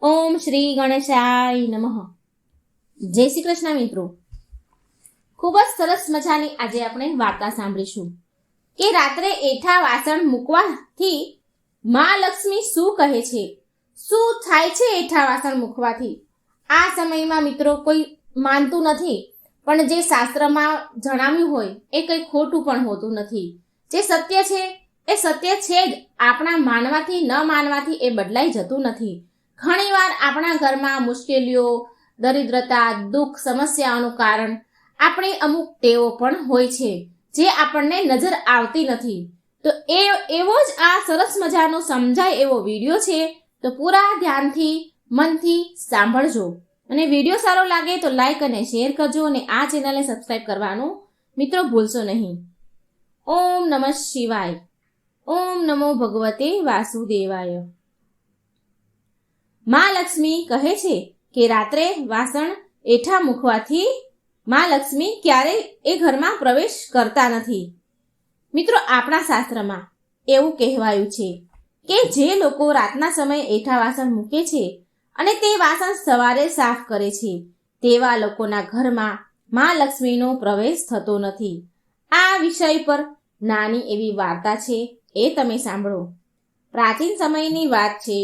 ઓમ શ્રી ગણેશાય નમઃ. જય શ્રી કૃષ્ણ મિત્રો. ખૂબ જ સરસ મજાની આજે આપણે વાર્તા સાંભળીશું કે રાત્રે એઠા વાસણ મૂકવાથી માં લક્ષ્મી શું કહે છે, શું થાય છે એઠા વાસણ મૂકવાથી. આ સમયમાં મિત્રો કોઈ માનતું નથી, પણ જે શાસ્ત્રમાં જણાવ્યું હોય એ કંઈ ખોટું પણ હોતું નથી. જે સત્ય છે એ સત્ય છે જ. આપણા માનવાથી ન માનવાથી એ બદલાઈ જતું નથી. ઘણીવાર આપણા ઘરમાં મુશ્કેલીઓ, દરિદ્રતા, દુઃખ, સમસ્યાઓનું કારણ આપણી અમુક ટેવો પણ હોય છે જે આપણને નજર આવતી નથી. તો એવો જ આ સરસ મજાનો સમજાય એવો વિડીયો છે, તો પૂરા ધ્યાનથી મનથી સાંભળજો. અને વિડીયો સારો લાગે તો લાઈક અને શેર કરજો, અને આ ચેનલને સબસ્ક્રાઈબ કરવાનું મિત્રો ભૂલશો નહીં. ઓમ નમઃ શિવાય. ઓમ નમો ભગવતે વાસુદેવાય. માં લક્ષ્મી કહે છે કે રાત્રે વાસણ એઠા મૂકવાથી માં લક્ષ્મી ક્યારેય એ ઘરમાં પ્રવેશ કરતા નથી. મિત્રો, આપણા શાસ્ત્રમાં એવું કહેવાયું છે કે જે લોકો રાતના સમયે એઠા વાસણ મૂકે છે અને તે વાસણ સવારે સાફ કરે છે, તેવા લોકોના ઘરમાં માં લક્ષ્મીનો પ્રવેશ થતો નથી. આ વિષય પર નાની એવી વાર્તા છે, એ તમે સાંભળો. પ્રાચીન સમયની વાત છે.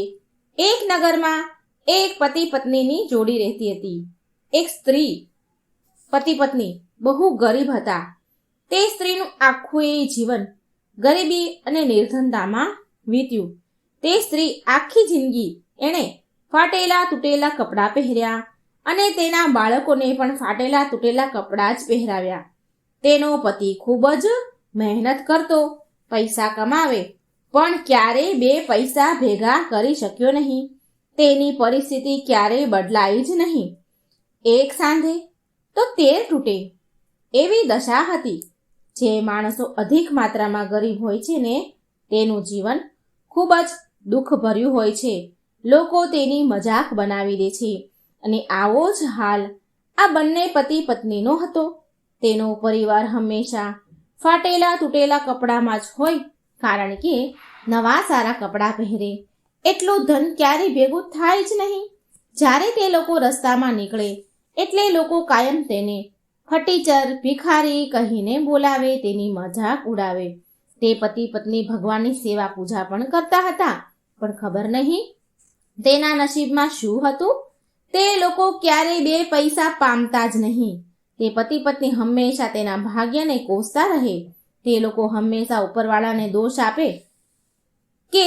એક નગરમાં એક પતિ પત્નીની જોડી રહેતી હતી. એક સ્ત્રી પતિ પત્ની બહુ ગરીબ હતા. તે સ્ત્રીનું આખું જીવન ગરીબી અને નિર્ધનતામાં વીત્યું. તે સ્ત્રી આખી જિંદગી એણે ફાટેલા તૂટેલા કપડાં પહેર્યા અને તેના બાળકોને પણ ફાટેલા તૂટેલા કપડાં જ પહેરાવ્યા. તેનો પતિ ખૂબ જ મહેનત કરતો, પૈસા કમાવે, પણ ક્યારેય બે પૈસા ભેગા કરી શક્યો નહીં. તેની પરિસ્થિતિ ક્યારેય બદલાઈ જ નહીં. એક સાંધે તો 13 તૂટે એવી દશા હતી. જે માણસો અધિક માત્રામાં ગરીબ હોય છે ને, તેનું જીવન ખૂબ જ દુઃખભર્યું હોય છે. લોકો તેની મજાક બનાવી દે છે. અને આવો જ હાલ આ બંને પતિ પત્નીનો હતો. તેનો પરિવાર હંમેશા ફાટેલા તૂટેલા કપડામાં જ હોય, કારણ કે નવા સારા કપડાં પહેરે એટલું ધન ક્યારેય ભેગું થાય જ નહીં. જ્યારે તે લોકો રસ્તામાં નીકળે એટલે લોકો કાયમ તેને ખટીચર, ભિખારી કહીને બોલાવે, તેની મજાક ઉડાવે. તે પતિ પત્ની ભગવાનની સેવા પૂજા પણ કરતા હતા, પણ ખબર નહીં તેના નસીબમાં શું હતું. તે લોકો ક્યારેય બે પૈસા પામતા જ નહીં. તે પતિ પત્ની હંમેશા તેના ભાગ્યને કોસતા રહે. તે લોકો હંમેશા ઉપરવાળાને દોષ આપે કે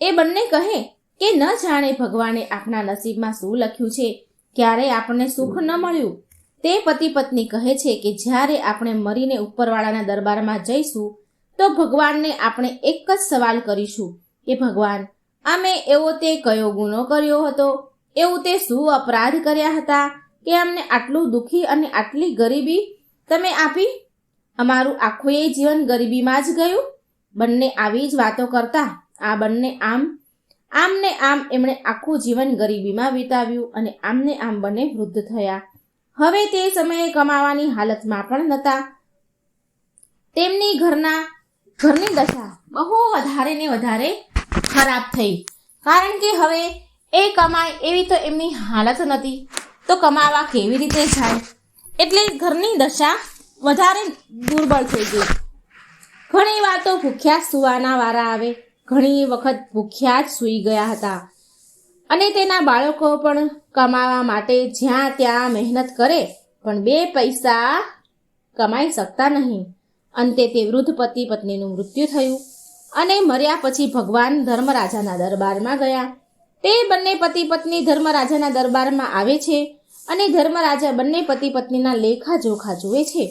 એ બંને કહે કે ન જાણે ભગવાને આપણા નસીબમાં શું લખ્યું છે, ક્યારેય આપણને સુખ ન મળ્યું. તે પતિ પત્ની કહે છે કે જ્યારે આપણે મરીને ઉપરવાળાના દરબારમાં જઈશું તો ભગવાનને આપણે એક જ સવાલ કરીશું કે ભગવાન, અમે એવો તે કયો ગુનો કર્યો હતો, એવું તે શું અપરાધ કર્યા હતા કે અમને આટલું દુઃખી અને આટલી ગરીબી તમે આપી? અમારું આખું જીવન ગરીબીમાં જ ગયું. બંને આવી જ વાતો કરતા આ બંને આમને આમ એમણે આખું જીવન ગરીબીમાં વિતાવ્યું અને આમને આમ બંને વૃદ્ધ થયા. હવે તે સમયે કમાવાની હાલતમાં પણ નહોતા. તેમની ઘરની દશા બહુ વધારે ને વધારે ખરાબ થઈ, કારણ કે હવે એ કમાય એવી તો એમની હાલત નથી, તો કમાવા કેવી રીતે જાય? એટલે ઘરની દશા વધારે દુર્બળ થઈ ગઈ. ઘણી વાર તો ભૂખ્યા સુવાના વારા આવે. ઘણી વખત ભૂખ્યા જ સૂઈ ગયા હતા. અને તેના બાળકો પણ કમાવા માટે જ્યાં ત્યાં મહેનત કરે, પણ બે પૈસા કમાઈ શકતા નહીં. અંતે તે વૃદ્ધ પતિ પત્નીનું મૃત્યુ થયું અને મર્યા પછી ભગવાન ધર્મરાજાના દરબારમાં ગયા. તે બંને પતિ પત્ની ધર્મરાજાના દરબારમાં આવે છે અને ધર્મરાજા બંને પતિ પત્નીના લેખા જોખા જુએ છે.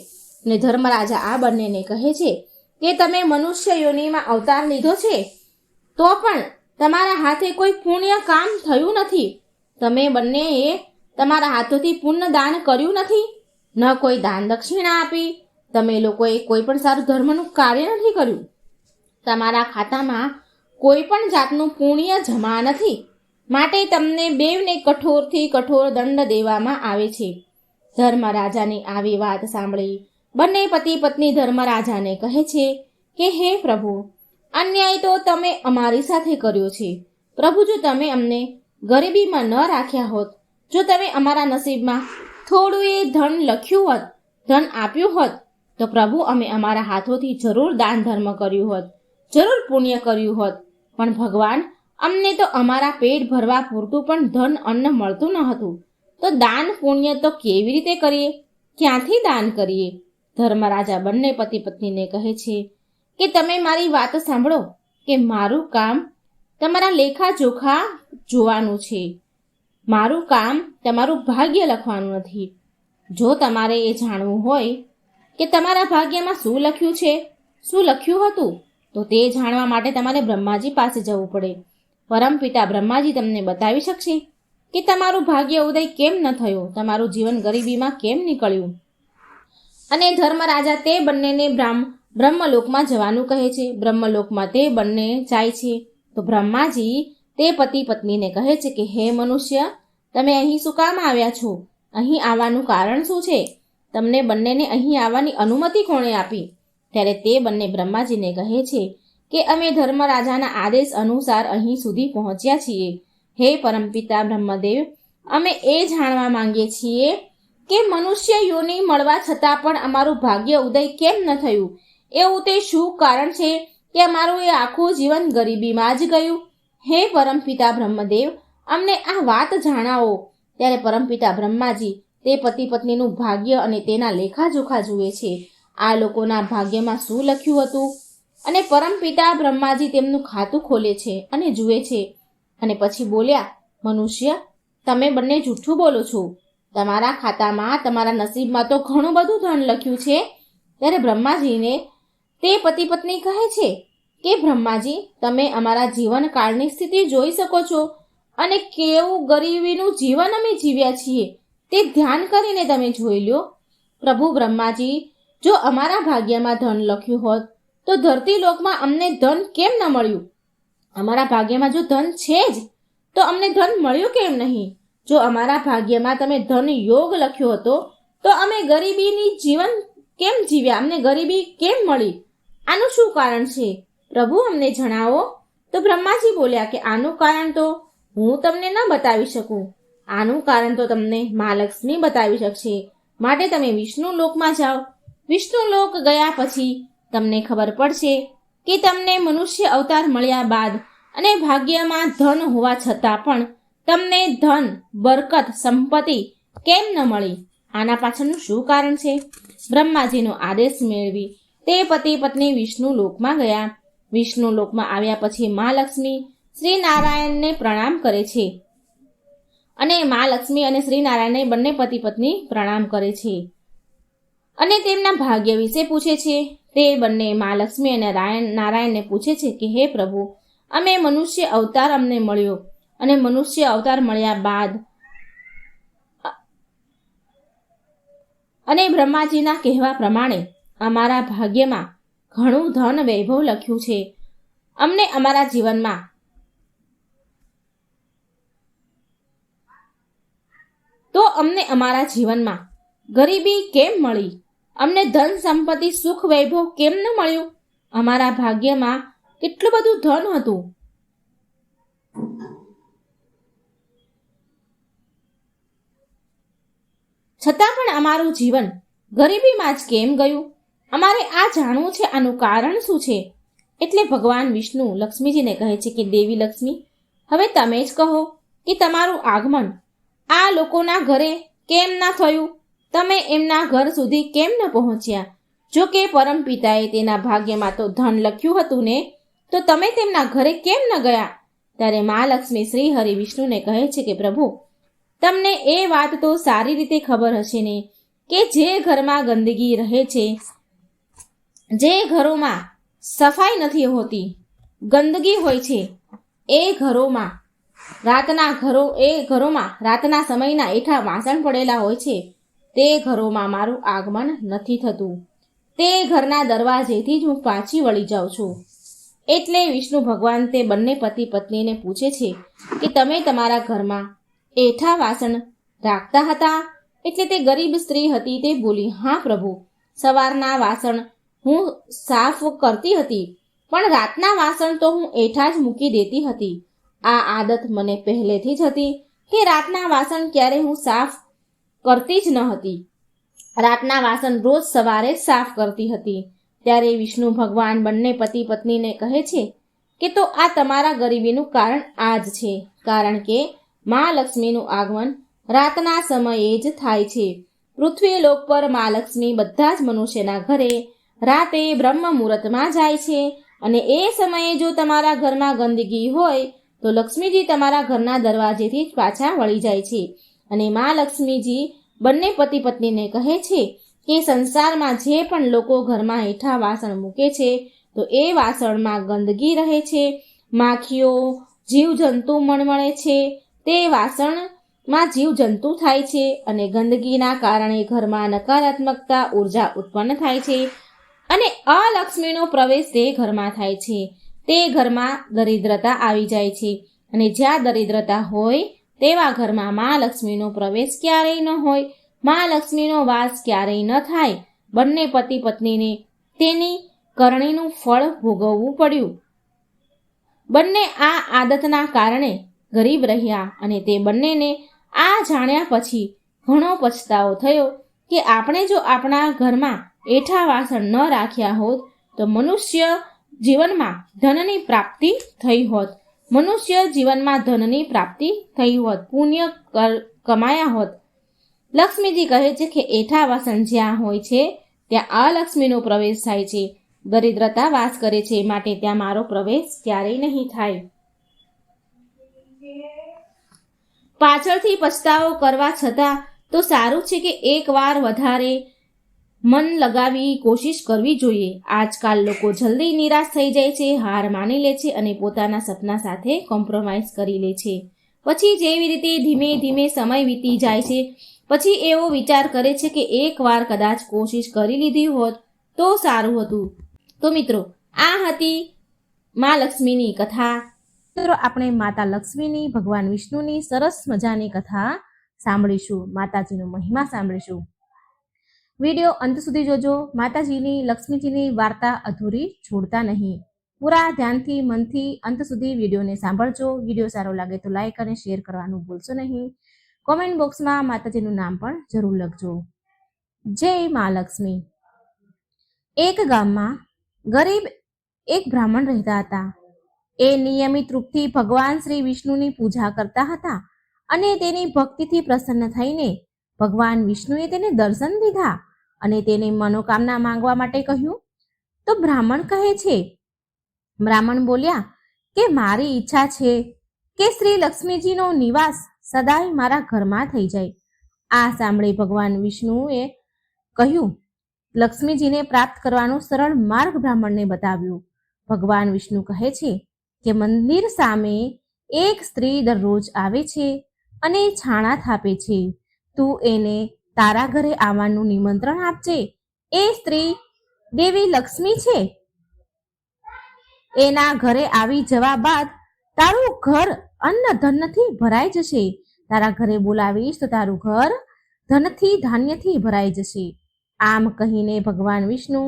અને ધર્મરાજા આ બંનેને કહે છે કે તમે મનુષ્ય યોનિમાં અવતાર લીધો છે, તો પણ તમારા હાથે કોઈ પુણ્ય કામ થયું નથી. તમે બંનેએ તમારા હાથોથી પુણ્ય દાન કર્યું નથી, ન કોઈ દાન દક્ષિણા આપી. તમે લોકોએ કોઈ પણ સારું ધર્મનું કાર્ય નથી કર્યું. તમારા ખાતામાં કોઈ પણ જાતનું પુણ્ય જમા નથી. માટે તમને બેવને કઠોરથી કઠોર દંડ દેવામાં આવે છે. ધર્મરાજાની આવી વાત સાંભળી બંને પતિ પત્ની ધર્મરાજાને કહે છે કે હે પ્રભુ, અન્યાય તો તમે અમારી સાથે કર્યો છે. પ્રભુ, જો તમે અમને ગરીબીમાં ન રાખ્યા હોત, જો તમે અમારા નસીબમાં થોડું એ ધન લખ્યું હોત, ધન આપ્યું હોત, તો પ્રભુ અમે અમારા હાથોથી જરૂર દાન ધર્મ કર્યું હોત, જરૂર પુણ્ય કર્યું હોત. પણ ભગવાન, અમને તો અમારા પેટ ભરવા પૂરતું પણ ધન અન્ન મળતું ન હતું. તો દાન પુણ્ય તો કેવી રીતે કરીએ? ક્યાંથી દાન કરીએ? ધર્મરાજા બંને પતિ પત્નીને કહે છે કે તમે મારી વાત સાંભળો કે મારું કામ તમારા લેખા જોખા જોવાનું છે. મારું કામ તમારું ભાગ્ય લખવાનું નથી. જો તમારે એ જાણવું હોય કે તમારા ભાગ્યમાં શું લખ્યું છે, શું લખ્યું હતું, તો તે જાણવા માટે તમારે બ્રહ્માજી પાસે જવું પડે. પરમપિતા બ્રહ્માજી તમને બતાવી શકશે કે તમારું ભાગ્ય ઉદય કેમ ન થયો, તમારું જીવન ગરીબીમાં કેમ નીકળ્યું. અને ધર્મરાજા તે બંનેને બ્રહ્મલોકમાં જવાનું કહે છે. બ્રહ્મલોકમાં તે બંને જાય છે તો બ્રહ્માજી તે પતિ પત્નીને કહે છે કે હે મનુષ્ય, તમે અહીં શું કામ આવ્યા છો? અહીં આવવાનું કારણ શું છે? તમને બંનેને અહીં આવવાની અનુમતિ કોણે આપી? ત્યારે તે બંને બ્રહ્માજીને કહે છે કે અમે ધર્મરાજાના આદેશ અનુસાર અહીં સુધી પહોંચ્યા છીએ. હે પરમપિતા બ્રહ્મદેવ, અમે એ જાણવા માંગીએ છીએ કે મનુષ્ય યોનિ મળવા છતાં પણ અમારું ભાગ્ય ઉદય કેમ ન થયું? એવું તે શું કારણ છે કે અમારું એ આખું જીવન ગરીબીમાં જ ગયું? હે પરમપિતા બ્રહ્મદેવ, અમને આ વાત જણાવો. ત્યારે પરમપિતા બ્રહ્માજી તે પતિ પત્નીનું ભાગ્ય અને તેના લેખાજોખા જુએ છે. આ લોકોના ભાગ્યમાં શું લખ્યું હતું? અને પરમપિતા બ્રહ્માજી તેમનું ખાતું ખોલે છે અને જુએ છે. અને પછી બોલ્યા, મનુષ્ય, તમે બંને જૂઠું બોલો છો. તમારા ખાતામાં, તમારા નસીબમાં તો ઘણું બધું ધન લખ્યું છે. ત્યારે બ્રહ્માજીને તે પતિ પત્ની કહે છે કે બ્રહ્માજી, તમે અમારા જીવનકાળની સ્થિતિ જોઈ શકો છો અને કેવું ગરીબીનું જીવન અમે જીવ્યા છીએ તે ધ્યાન કરીને તમે જોઈ લો. પ્રભુ બ્રહ્માજી, જો અમારા ભાગ્યમાં ધન લખ્યું હોત તો ધરતી લોકમાં અમને ધન કેમ ન મળ્યું? અમારા ભાગ્યમાં જો ધન છે જ તો અમને ધન મળ્યું કેમ નહીં? જો અમારા ભાગ્યમાં તમે ધન યોગ લખ્યો હતો તો અમે ગરીબીની જીવન કેમ જીવ્યા? અમને ગરીબી કેમ મળી? આનું શું કારણ છે? પ્રભુ, અમને જણાવો. તો બ્રહ્માજી બોલ્યા કે આનું કારણ તો હું તમને ન બતાવી શકું. આનું કારણ તો તમને મા લક્ષ્મી બતાવી શકશે. માટે તમે વિષ્ણુ લોકમાં જાઓ. વિષ્ણુ લોક ગયા પછી તમને ખબર પડશે કે તમને મનુષ્ય અવતાર મળ્યા બાદ અને ભાગ્યમાં ધન હોવા છતાં પણ તમને ધન, બરકત, સંપત્તિ કેમ ન મળી? આના પાછળનું શું કારણ છે? બ્રહ્માજીનો આદેશ મેળવી તે પતિ પત્ની વિષ્ણુ લોકમાં ગયા. વિષ્ણુ લોકમાં આવ્યા પછી મા લક્ષ્મી શ્રી નારાયણને પ્રણામ કરે છે અને મા લક્ષ્મી અને શ્રી નારાયણને બંને પતિ પત્ની પ્રણામ કરે છે અને તેમના ભાગ્ય વિશે પૂછે છે. તે બંને મા લક્ષ્મી અને નારાયણને પૂછે છે કે હે પ્રભુ, અમે મનુષ્ય અવતાર અમને મળ્યો અને મનુષ્ય અવતાર મળ્યા બાદ અને બ્રહ્માજીના કહેવા પ્રમાણે અમારા ભાગ્યમાં ઘણું ધન વૈભવ લખ્યું છે. અમને અમારા જીવનમાં અમારા જીવનમાં ગરીબી કેમ મળી? અમને ધન સંપત્તિ, સુખ, વૈભવ કેમ ન મળ્યું? અમારા ભાગ્યમાં કેટલું બધું ધન હતું. છતાં પણ અમારું જીવન ગરીબીમાં જ કેમ ગયું? અમારે આ જાણવું છે. આનું કારણ શું છે? એટલે ભગવાન વિષ્ણુ લક્ષ્મીજીને કહે છે કે દેવી લક્ષ્મી, હવે તમે જ કહો કે તમારું આગમન આ લોકોના ઘરે કેમ ના થયું? તમે એમના ઘર સુધી કેમ ન પહોંચ્યા? જો કે પરમ પિતાએ તેના ભાગ્યમાં તો ધન લખ્યું હતું ને, તો તમે તેમના ઘરે કેમ ન ગયા? ત્યારે મા લક્ષ્મી શ્રી હરિ વિષ્ણુને કહે છે કે પ્રભુ, તમને એ વાત તો સારી રીતે ખબર હશે ને કે જે ઘરમાં ગંદકી રહે છે, જે ઘરોમાં સફાઈ નથી હોતી, ગંદકી હોય છે, એ ઘરોમાં રાતના સમયના એઠા વાસણ પડેલા હોય છે, તે ઘરોમાં મારું આગમન નથી થતું. તે ઘરના દરવાજેથી જ હું પાછી વળી જાઉં છું. એટલે વિષ્ણુ ભગવાન તે બંને પતિ પત્નીને પૂછે છે કે તમે તમારા ઘરમાં એઠા વાસણ રાખતા હતા? એટલે તે ગરીબ સ્ત્રી હતી તે બોલી, હા પ્રભુ, સવારના વાસણ હું સાફ કરતી હતી, પણ રાતના વાસણ તો હું એઠા જ મૂકી દેતી હતી. આ આદત મને પહેલેથી જ હતી કે રાતના વાસણ ક્યારે હું સાફ કરતી જ ન હતી. રાતના વાસણ રોજ સવારે જ સાફ કરતી હતી. ત્યારે વિષ્ણુ ભગવાન બંને પતિ પત્નીને કહે છે કે તો આ તમારા ગરીબીનું કારણ આ જ છે, કારણ કે મા લક્ષ્મીનું આગમન રાતના સમયે જ થાય છે. પૃથ્વી લોક પર મા લક્ષ્મી બધા જ મનુષ્યના ઘરે રાતે બ્રહ્મ મુહૂર્તમાં જાય છે, અને એ સમયે જો તમારા ઘરમાં ગંદકી હોય તો લક્ષ્મીજી તમારા ઘરના દરવાજેથી જ પાછા વળી જાય છે. અને મા લક્ષ્મીજી બંને પતિ પત્નીને કહે છે કે સંસારમાં જે પણ લોકો ઘરમાં હેઠા વાસણ મૂકે છે તો એ વાસણમાં ગંદકી રહે છે, માખીઓ, જીવજંતુ મણમણે છે, તે વાસણમાં જીવજંતુ થાય છે, અને ગંદકીના કારણે ઘરમાં નકારાત્મકતા ઉર્જા ઉત્પન્ન થાય છે, અને અલક્ષ્મીનો પ્રવેશ તે ઘરમાં થાય છે. તે ઘરમાં દરિદ્રતા આવી જાય છે, અને જ્યાં દરિદ્રતા હોય તેવા ઘરમાં મા લક્ષ્મીનો પ્રવેશ ક્યારેય ન હોય, મા લક્ષ્મીનો વાસ ક્યારેય ન થાય. બંને પતિ પત્નીને તેની કરણીનું ફળ ભોગવવું પડ્યું. બંને આ આદતના કારણે ગરીબ રહ્યા, અને તે બંનેને આ જાણ્યા પછી ઘણો પછતાવો થયો કે આપણે જો આપણા ઘરમાં એઠા વાસણ ન રાખ્યા હોત તો મનુષ્ય જીવનમાં ધનની પ્રાપ્તિ થઈ હોત. મનુષ્ય જીવનમાં ધનની પ્રાપ્તિ થઈ હોત, પુણ્ય કમાયા હોત. લક્ષ્મીજી કહે છે કે એઠા વાસણ જ્યાં હોય છે ત્યાં અલક્ષ્મીનો પ્રવેશ થાય છે, દરિદ્રતા વાસ કરે છે, માટે ત્યાં મારો પ્રવેશ ક્યારેય નહીં થાય. પાછળથી પછતાવો કરવા છતાં તો સારું છે કે એકવાર વધારે મન લગાવી કોશિશ કરવી જોઈએ. આજકાલ લોકો જલ્દી નિરાશ થઈ જાય છે, હાર માની લે છે, અને પોતાના સપના સાથે કોમ્પ્રોમાઇઝ કરી લે છે. પછી જેવી રીતે ધીમે ધીમે સમય વીતી જાય છે, પછી એવો વિચાર કરે છે કે એકવાર કદાચ કોશિશ કરી લીધી હોત તો સારું હતું. તો મિત્રો, આ હતી મા લક્ષ્મીની કથા. મિત્રો, આપણે માતા લક્ષ્મીની, ભગવાન વિષ્ણુની સરસ મજાની કથા સાંભળીશું, માતાજીનો મહિમા સાંભળીશું. વિડીયો અંત સુધી જોજો. માતાજીની, લક્ષ્મીજીની વાર્તા અધૂરી છોડતા નહીં. પૂરા ધ્યાનથી, મનથી અંત સુધી વિડીયોને સાંભળજો. વિડીયો સારો લાગે તો લાઈક અને શેર કરવાનું ભૂલશો નહીં. કોમેન્ટ બોક્સમાં માતાજીનું નામ પણ જરૂર લખજો. જય મા લક્ષ્મી. એક ગામમાં ગરીબ એક બ્રાહ્મણ રહેતા હતા. એ નિયમિત રૂપથી ભગવાન શ્રી વિષ્ણુની પૂજા કરતા હતા, અને તેની ભક્તિથી પ્રસન્ન થઈને ભગવાન વિષ્ણુએ તેને દર્શન દીધા અને તેને મનોકામના માંગવા માટે કહ્યું. તો બ્રાહ્મણ કહે છે, બ્રાહ્મણ બોલ્યા કે મારી ઈચ્છા છે કે શ્રી લક્ષ્મીજીનો નિવાસ સદાય મારા ઘરમાં થઈ જાય. આ સાંભળી ભગવાન વિષ્ણુએ કહ્યું, લક્ષ્મીજીને પ્રાપ્ત કરવાનો સરળ માર્ગ બ્રાહ્મણને બતાવ્યો. ભગવાન વિષ્ણુ કહે છે કે મંદિર સામે એક સ્ત્રી દરરોજ આવે છે અને છાણા થાપે છે. તું એને તારા ઘરે આવવાનું નિમંત્રણ આપજે. એ સ્ત્રી દેવી લક્ષ્મી છે. એના ઘરે આવી જવા બાદ તારું ઘર અન્ન ધનથી ભરાઈ જશે. તારા ઘરે બોલાવીશ તો તારું ઘર ધનથી ધાન્યથી ભરાઈ જશે. આમ કહીને ભગવાન વિષ્ણુ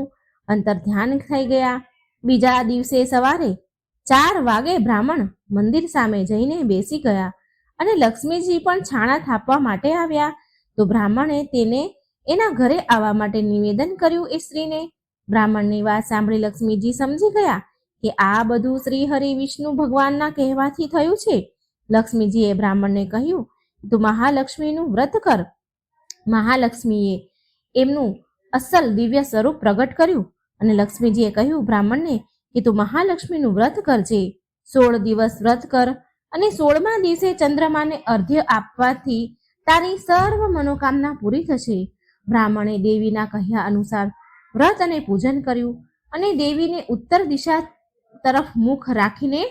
અંતર ધ્યાન થઈ ગયા. બીજા દિવસે સવારે 4 વાગે બ્રાહ્મણ મંદિર સામે જઈને બેસી ગયા, અને લક્ષ્મીજી પણ છાણા થાપવા માટે આવ્યા. તો બ્રાહ્મણે તેને એના ઘરે આવવા માટે નિવેદન કર્યું. એ સ્ત્રીને બ્રાહ્મણની વાત સાંભળી લક્ષ્મીજી સમજી ગયા કે આ બધું શ્રી હરિ વિષ્ણુ ભગવાનના કહેવાથી થયું છે. લક્ષ્મીજીએ બ્રાહ્મણને કહ્યું, તું મહાલક્ષ્મીનું વ્રત કર. મહાલક્ષ્મીએ એમનું અસલ દિવ્ય સ્વરૂપ પ્રગટ કર્યું, અને લક્ષ્મીજીએ કહ્યું બ્રાહ્મણને કે તું મહાલક્ષ્મીનું વ્રત કરજે. 16 દિવસ વ્રત કર, અને 16મા દિવસે ચંદ્રમાને અર્ઘ્ય આપવાથી તારી સર્વ મનોકામના પૂરી થશે. બ્રાહ્મણે દેવીના કહ્યા અનુસાર વ્રત અને પૂજન કર્યું, અને દેવીને ઉત્તર દિશા તરફ મુખ રાખીને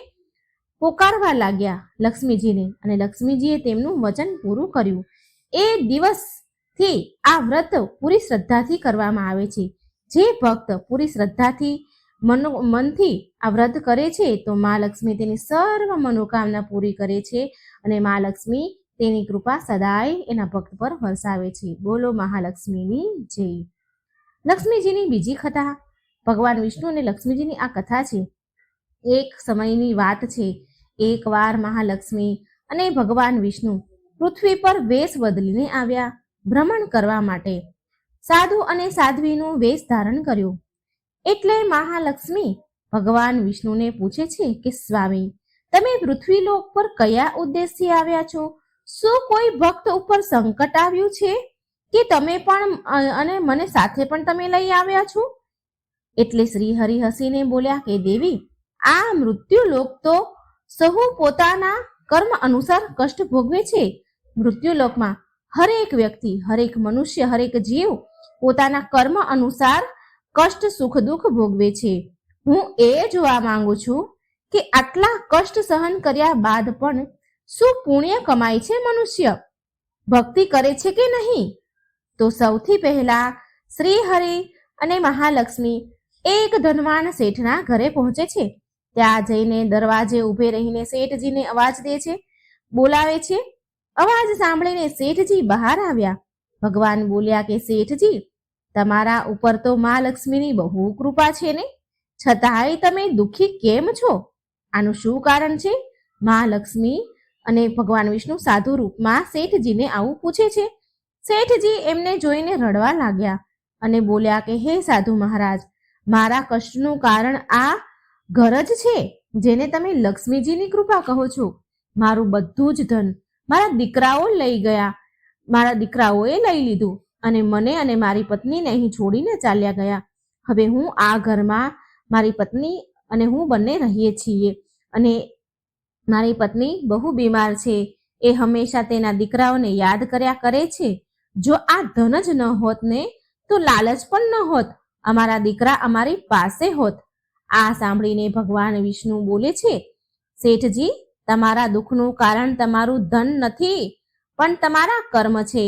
પોકારવા લાગ્યા લક્ષ્મીજીને, અને લક્ષ્મીજીએ તેમનું વચન પૂરું કર્યું. એ દિવસથી આ વ્રત પૂરી શ્રદ્ધાથી કરવામાં આવે છે. જે ભક્ત પૂરી શ્રદ્ધાથી મનથી આ વ્રત કરે છે તો મા લક્ષ્મી તેની સર્વ મનોકામના પૂરી કરે છે, અને મા લક્ષ્મી તેની કૃપા સદાય એના ભક્ત પર વરસાવે છે. બોલો મહાલક્ષ્મીની જય. લક્ષ્મીજીની બીજી કથા. ભગવાન વિષ્ણુ અને લક્ષ્મીજીની આ કથા છે. એક સમયની વાત છે. એકવાર મહાલક્ષ્મી અને ભગવાન વિષ્ણુ પૃથ્વી પર વેશ બદલીને આવ્યા ભ્રમણ કરવા માટે. સાધુ અને સાધ્વીનું વેશ ધારણ કર્યું. એટલે મહાલક્ષ્મી ભગવાન વિષ્ણુને પૂછે છે કે સ્વામી, તમે પૃથ્વીલોક પર કયા ઉદ્દેશથી આવ્યા છો? શું કોઈ ભક્ત ઉપર સંકટ આવ્યું છે કે તમે પણ અને મને સાથે પણ તમે લઈ આવ્યા છો? એટલે શ્રી હરિ હસીને બોલ્યા કે દેવી, આ મૃત્યુલોક તો સહુ પોતાના કર્મ અનુસાર કષ્ટ ભોગવે છે. મૃત્યુલોકમાં હરેક વ્યક્તિ, હરેક મનુષ્ય, હરેક જીવ પોતાના કર્મ અનુસાર કષ્ટ, સુખ, દુઃખ ભોગવે છે. હું એ જોવા માંગુ છું કે આટલા કષ્ટ સહન કર્યા બાદ પણ શું પુણ્ય કમાય છે મનુષ્ય? ભક્તિ કરે છે કે નહીં? તો સૌથી પહેલા શ્રી હરિ અને મહાલક્ષ્મી એક ધનવાન શેઠના ઘરે પહોંચે છે. ત્યાં જઈને દરવાજે ઊભે રહીને શેઠજીને અવાજ દે છે, બોલાવે છે. અવાજ સાંભળીને શેઠજી બહાર આવ્યા. ભગવાન બોલ્યા કે શેઠજી, તમારા ઉપર તો મા લક્ષ્મીની બહુ કૃપા છે ને, છતાંય તમે દુઃખી કેમ છો? આનું શું કારણ છે? મહાલક્ષ્મી અને ભગવાન વિષ્ણુ સાધુ રૂપમાં શેઠજીને આવું પૂછે છે. શેઠજી એમને જોઈને રડવા લાગ્યા અને બોલ્યા કે હે સાધુ મહારાજ, મારા કષ્ટનું કારણ આ ઘર જ છે જેને તમે લક્ષ્મીજીની કૃપા કહો છો. મારું બધું જ ધન મારા દીકરાઓ લઈ ગયા, મારા દીકરાઓએ લઈ લીધું અને મને અને મારી પત્નીને અહીં છોડીને ચાલ્યા ગયા. હવે હું આ ઘરમાં મારી પત્ની અને હું બંને રહીએ છીએ અને મારી પત્ની બહુ બીમાર છે. એ હંમેશા તેના દીકરાઓને યાદ કર્યા કરે છે. જો આ ધન જ ન હોત ને તો લાલચ પણ ન હોત, અમારા દીકરા અમારી પાસે હોત. આ સાંભળીને ભગવાન વિષ્ણુ બોલે છે, શેઠજી, તમારા દુઃખનું કારણ તમારું ધન નથી પણ તમારા કર્મ છે.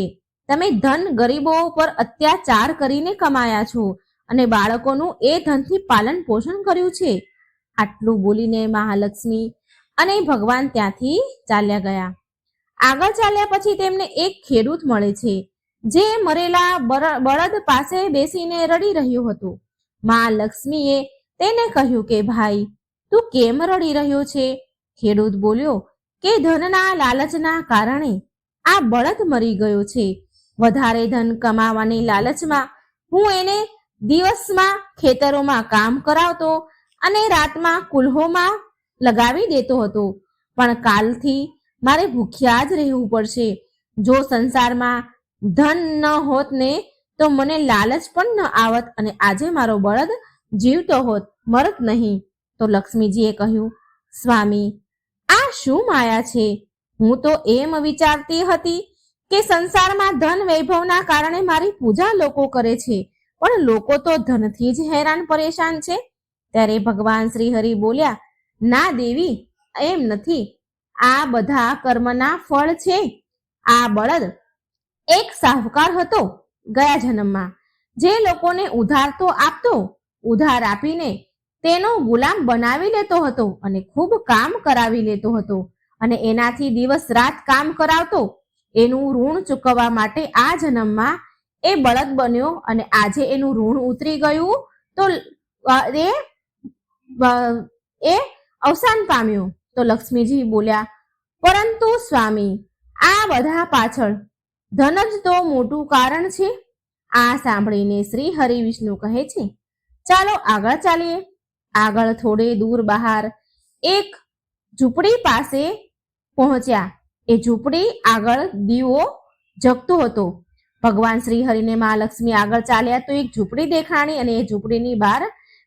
તમે ધન ગરીબો પર અત્યાચાર કરીને કમાયા છો અને બાળકોનું એ ધનથી પાલન પોષણ કર્યું છે. આટલું બોલીને મહાલક્ષ્મી અને ભગવાન ત્યાંથી ચાલ્યા ગયા. આગળ ચાલ્યા પછી તેમને એક ખેડૂત મળે છે જે મરેલા બળદ પાસે બેસીને રડી રહ્યો હતો. મહાલક્ષ્મીએ તેને કહ્યું કે ભાઈ, તું કેમ રડી રહ્યો છે? ખેડૂત બોલ્યો કે ધનના લાલચના કારણે આ બળદ મરી ગયો છે. વધારે ધન કમાવાની લાલચમાં હું એને દિવસમાં ખેતરોમાં કામ કરાવતો અને રાતમાં કુલ્હોમાં લગાવી દેતો હતો, પણ કાલથી મારે ભૂખ્યા જ રહેવું પડશે. જો સંસારમાં ધન ન હોત ને તો મને લાલચ પણ ન આવત અને આજે મારો બળદ જીવતો હોત, મરત નહીં. તો લક્ષ્મીજીએ કહ્યું, સ્વામી, આ શું માયા છે? હું તો એમ વિચારતી હતી કે સંસારમાં ધન વૈભવના કારણે મારી પૂજા લોકો કરે છે, પણ લોકો તો ધનથી જ હેરાન પરેશાન છે. ત્યારે ભગવાન શ્રી હરિ બોલ્યા, ના દેવી, એમ નથી. આ બધા કર્મના ફળ છે. આ બળદ એક શાહુકાર હતો ગયા જન્મમાં, જે લોકોને ઉધાર તો આપતો, ઉધાર આપીને તેનો ગુલામ બનાવી લેતો હતો અને ખૂબ કામ કરાવી લેતો હતો અને એનાથી દિવસ રાત કામ કરાવતો. એનું ઋણ ચૂકવવા માટે આ જન્મમાં એ બળદ બન્યો અને આજે એનું ઋણ ઉતરી ગયું તો એ અવસાન પામ્યું. તો લક્ષ્મીજી બોલ્યા, પરંતુ સ્વામી, આ બધા પાછળ ધન જ તો મોટું કારણ છે. આ સાંભળીને શ્રી હરિ વિષ્ણુ કહે છે, ચાલો આગળ ચાલીએ. આગળ થોડે દૂર બહાર એક ઝૂંપડી પાસે પહોંચ્યા. એ ઝૂંપડી આગળ દીવો જગતો હતો. ભગવાન શ્રી હરિને મહાલક્ષ્મી આગળ ચાલ્યા તો એક ઝૂંપડી દેખાણી અને એ ઝૂંપડીની બહાર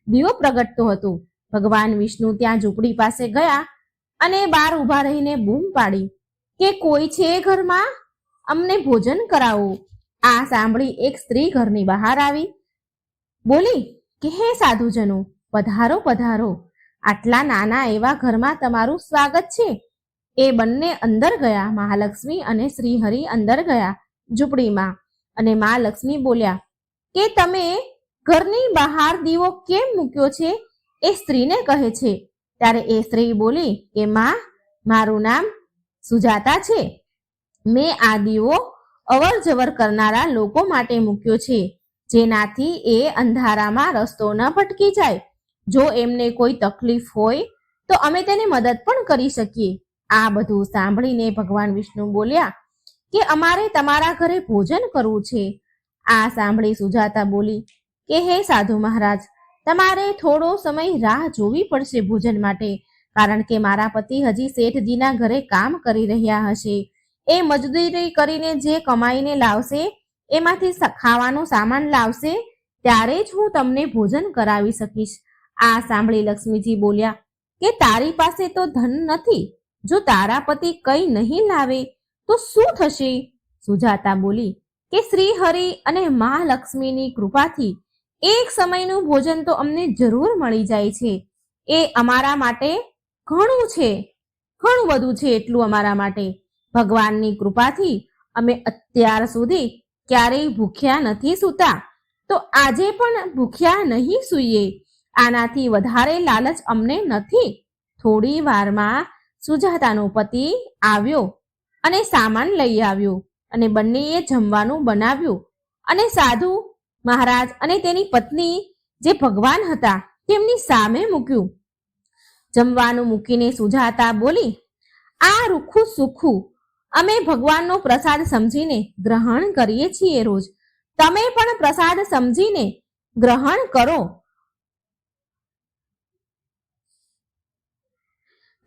દીવો પ્રગટતો હતો. ભગવાન વિષ્ણુ ત્યાં ઝૂંપડી પાસે ગયા અને બહાર ઊભા રહીને બૂમ પાડી કે કોઈ છે ઘરમાં? અમને ભોજન કરાવો. આ સાંભળી એક સ્ત્રી ઘરની બહાર આવી બોલી કે હે સાધુજનો, પધારો પધારો, આટલા નાના એવા ઘરમાં તમારું સ્વાગત છે. એ બંને અંદર ગયા. મહાલક્ષ્મી અને શ્રી હરિ અંદર ગયા ઝૂંપડીમાં અને મહાલક્ષ્મી બોલ્યા કે તમે ઘરની બહાર દીવો કેમ મૂક્યો છે? એ સ્ત્રીને કહે છે. ત્યારે એ સ્ત્રી બોલી કે માં, મારું નામ સુજાતા છે. મેં આ દીવો અવર જવર કરનારા લોકો માટે મૂક્યો છે, જેનાથી એ અંધારામાં રસ્તો ન ભટકી જાય. જો એમને કોઈ તકલીફ હોય તો અમે તેને મદદ પણ કરી શકીએ. આ બધું સાંભળીને ભગવાન વિષ્ણુ બોલ્યા કે અમારે તમારા ઘરે ભોજન કરવું છે. આ સાંભળી સુજાતા બોલી કે હે સાધુ મહારાજ, તમારે થોડો સમય રાહ જોવી પડશે ભોજન માટે, કારણ કે મારા પતિ હજી શેઠજીના ઘરે કામ કરી રહ્યા હશે. એ મજદૂરી કરીને જે કમાઈને લાવશે એમાંથી ખાવાનો સામાન લાવશે, ત્યારે જ હું તમને ભોજન કરાવી શકીશ. આ સાંભળી લક્ષ્મીજી બોલ્યા કે તારી પાસે તો ધન નથી, જો તારા પતિ કંઈ નહીં લાવે તો શું થશે? સુજાતા બોલી કે શ્રી હરિ અને મહાલક્ષ્મીની કૃપાથી એક સમયનું ભોજન તો અમને જરૂર મળી જાય છે. એ અમારા માટે ઘણું છે, ઘણું બધું છે. એટલું અમારા માટે ભગવાનની કૃપાથી અમે અત્યાર સુધી ક્યારેય ભૂખ્યા નથી સૂતા, તો આજે પણ ભૂખ્યા નહીં સૂઈએ. આનાથી વધારે લાલચ અમને નથી. થોડી વારમાં સુજાતાનો પતિ આવ્યો અને સામાન લઈ આવ્યો અને બંનેએ જમવાનું બનાવ્યું અને સાધુ મહારાજ અને તેની પત્ની જે ભગવાન હતા તેમની સામે મૂક્યું. જમવાનું મૂકીને સુજાતા બોલી, આ રૂખું સુખું અમે ભગવાનનો પ્રસાદ સમજીને ગ્રહણ કરીએ છીએ રોજ. તમે પણ પ્રસાદ સમજીને ગ્રહણ કરો.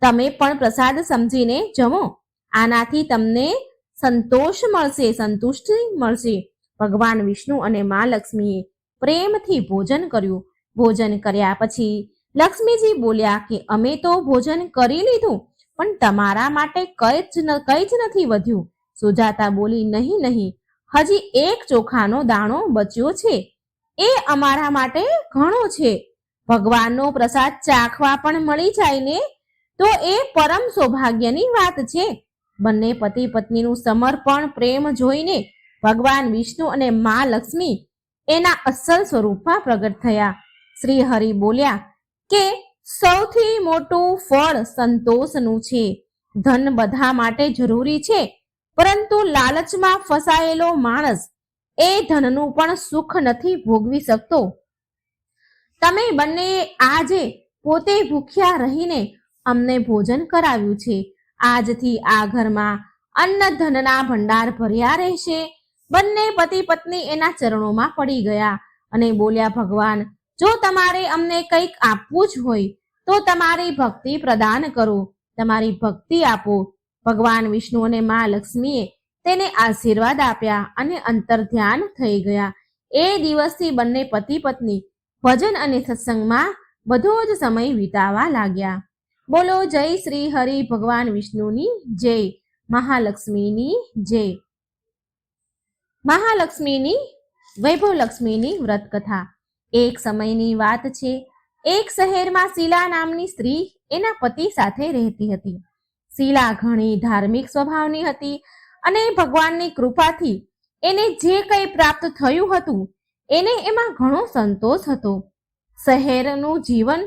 તમે પણ પ્રસાદ સમજીને જમો. આનાથી તમને સંતોષ મળશે, સંતુષ્ટિ મળશે. ભગવાન વિષ્ણુ અને મા લક્ષ્મીએ પ્રેમથી ભોજન કર્યું. ભોજન કર્યા પછી લક્ષ્મીજી બોલ્યા કે અમે તો ભોજન કરી લીધું, પણ તમારા માટે કંઈ જ નથી વધ્યું. સુજાતા બોલી, નહીં નહીં, હજી એક ચોખાનો દાણો બચ્યો છે, એ અમારા માટે ઘણો છે. ભગવાનનો પ્રસાદ ચાખવા પણ મળી જાય ને તો એ પરમ સૌભાગ્યની વાત છે. બંને પતિ પત્નીનું સમર્પણ પ્રેમ જોઈને ભગવાન વિષ્ણુ અને મા લક્ષ્મી એના અસલ સ્વરૂપમાં પ્રગટ થયા. શ્રી હરિ બોલ્યા કે સૌથી મોટું ફળ સંતોષનું છે. ધન બધા માટે જરૂરી છે, પરંતુ લાલચમાં ફસાયેલો માણસ એ ધનનું પણ સુખ નથી ભોગવી શકતો. તમે બંને આજે પોતે ભૂખ્યા રહીને અમને ભોજન કરાવ્યું છે. આજથી આ ઘરમાં અન્ન ધનના ભંડાર ભર્યા રહેશે. બંને પતિ પત્ની એના ચરણોમાં પડી ગયા અને બોલ્યા, ભગવાન, જો તમારે અમને કંઈક આપવું જ હોય તો તમારી ભક્તિ પ્રદાન કરો, તમારી ભક્તિ આપો. ભગવાન વિષ્ણુ અને મા લક્ષ્મીએ તેને આશીર્વાદ આપ્યા અને અંતર ધ્યાન થઈ ગયા. એ દિવસથી બંને પતિ પત્ની ભજન અને સત્સંગમાં બધો જ સમય વિતાવા લાગ્યા. બોલો જય શ્રી હરિ ભગવાન વિષ્ણુની જય, મહાલક્ષ્મીની જય. મહાલક્ષ્મીની વૈભવલક્ષ્મીની વ્રત કથા. એક સમયની વાત છે. એક શહેરમાં શીલા નામની સ્ત્રી એના પતિ સાથે રહેતી હતી. શીલા ઘણી ધાર્મિક સ્વભાવની હતી અને ભગવાનની કૃપાથી એને જે કંઈ પ્રાપ્ત થયું હતું એને એમાં ઘણો સંતોષ હતો. શહેરનું જીવન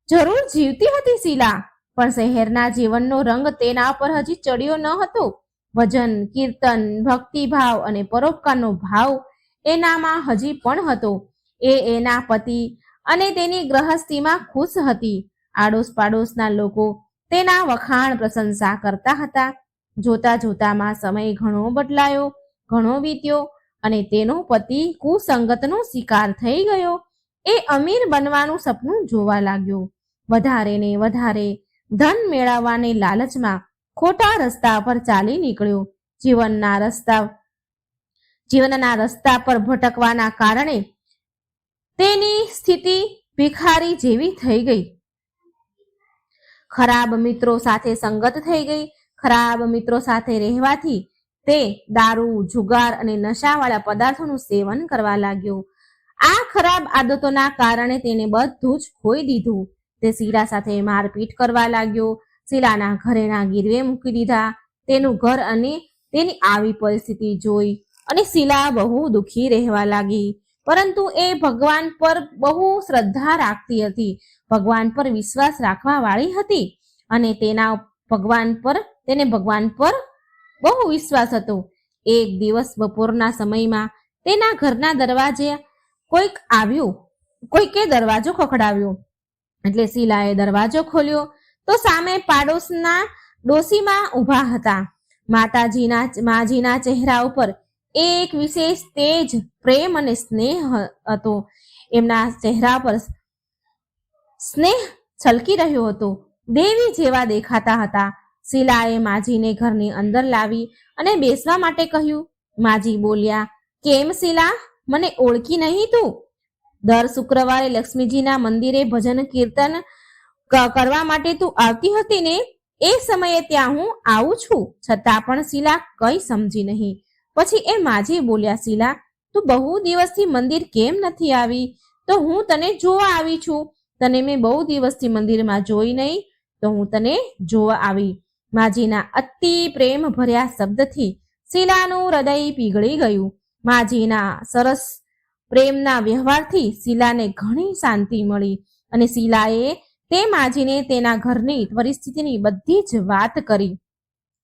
જરૂર જીવતી હતી શીલા, પણ શહેરના જીવનનો રંગ તેના પર હજી ચડ્યો ન હતો. ભજન, કીર્તન, ભક્તિભાવ અને પરોપકારનો ભાવ એનામાં હજી પણ હતો. એ એના પતિ અને તેની ગૃહસ્થીમાં ખુશ હતી. આડોશ પાડોશના લોકો તેના વખાણ પ્રશંસા કરતા હતા. જોતા જોતામાં સમય ઘણો બદલાયો, ઘણો વીત્યો અને તેનો પતિ કુસંગતનો શિકાર થઈ ગયો. એ અમીર બનવાનું સપનું જોવા લાગ્યો. વધારે ને વધારે ધન મેળવવાને લાલચમાં ખોટા રસ્તા પર ચાલી નીકળ્યો. જીવનના રસ્તા પર ભટકવાના કારણે તેની સ્થિતિ ભિખારી જેવી થઈ ગઈ. ખરાબ મિત્રો સાથે સંગત થઈ ગઈ. ખરાબ મિત્રો સાથે રહેવાથી તે દારૂ, જુગાર અને નશાવાળા પદાર્થોનું સેવન કરવા લાગ્યો. આ ખરાબ આદતોના કારણે તેને બધું જ ખોઈ દીધું. તે શીલા સાથે મારપીટ કરવા લાગ્યો. શીલાના ઘરેણા ગીરવે મૂકી દીધા. તેનું ઘર અને તેની આવી પરિસ્થિતિ જોઈ અને શીલા બહુ દુઃખી રહેવા લાગી. પરંતુ એ ભગવાન પર બહુ શ્રદ્ધા રાખતી હતી, ભગવાન પર વિશ્વાસ રાખવા વાળી હતી અને તેને ભગવાન પર બહુ વિશ્વાસ હતો. એક દિવસ બપોરના સમયમાં તેના ઘરના દરવાજે કોઈકે દરવાજો ખખડાવ્યો. એટલે શીલાએ દરવાજો ખોલ્યો તો સામે પાડોશના ડોશીમાં ઊભા હતા. માજીના ચહેરા ઉપર એક વિશેષ તેજ, પ્રેમ અને સ્નેહ હતો. એમના ચહેરા પર સ્નેહ છલકી રહ્યો હતો. દેવી જેવા દેખાતા હતા. શીલાએ માજીને ઘરની અંદર લાવી અને બેસવા માટે કહ્યું. માજી બોલ્યા, કેમ શીલા, મને ઓળખી નહીં તું? દર શુક્રવારે લક્ષ્મીજીના મંદિરે ભજન કીર્તન કરવા માટે તું આવતી હતી ને? એ સમયે ત્યાં હું આવું છું, છતાં પણ શીલા કઈ સમજી નહીં. પછી એ માજી બોલ્યા, શીલા, તું બહુ દિવસથી મંદિર કેમ નથી આવી? તો હું તને જોવા આવી છું. તને મેં બહુ દિવસથી મંદિરમાં જોઈ નહીં, તો હું તને જોવા આવી. માજીના અતિ પ્રેમ ભર્યા શબ્દથી શીલાનું હૃદય પીગળી ગયું. માજીના સરસ પ્રેમના વ્યવહારથી શીલાને ઘણી શાંતિ મળી અને શીલાએ તે માજીને તેના ઘરની પરિસ્થિતિની બધી જ વાત કરી,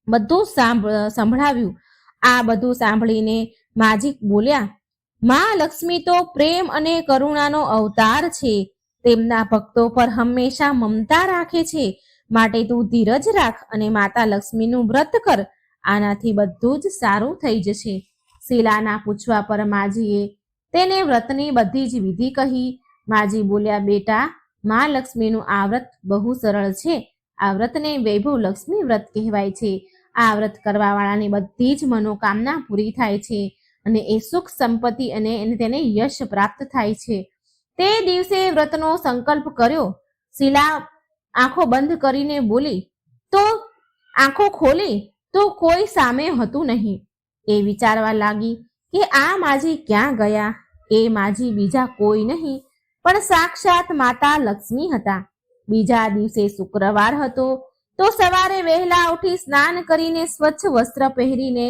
બધું સંભળાવ્યું. આ બધું સાંભળીને માજી બોલ્યા, મા લક્ષ્મી તો પ્રેમ અને કરુણાનો અવતાર છે. તેમના ભક્તો પર હંમેશા મમતા રાખે છે. માટે તું ધીરજ રાખ અને માતા લક્ષ્મીનું વ્રત કર. આનાથી બધું જ સારું થઈ જશે. શીલાના પૂછવા પર માજીએ તેને વ્રતની બધી જ વિધિ કહી. માજી બોલ્યા, બેટા, મા લક્ષ્મીનું આ વ્રત બહુ સરળ છે. આ વ્રતને વૈભવ લક્ષ્મી વ્રત કહેવાય છે. આ વ્રત કરવાવાળાની બધી જ મનોકામના પૂરી થાય છે અને એ સુખ સંપત્તિ અને તેને યશ પ્રાપ્ત થાય છે. તે દિવસે વ્રતનો સંકલ્પ કર્યો. શીલા આંખો બંધ કરીને બોલી તો આંખો ખોલી તો કોઈ સામે હતું નહીં. એ વિચારવા લાગી કે આ માજી ક્યાં ગયા? એ માજી બીજા કોઈ નહીં પણ સાક્ષાત માતા લક્ષ્મી હતા. બીજા દિવસે શુક્રવાર હતો તો સવારે વહેલા ઉઠી સ્નાન કરીને સ્વચ્છ વસ્ત્ર પહેરીને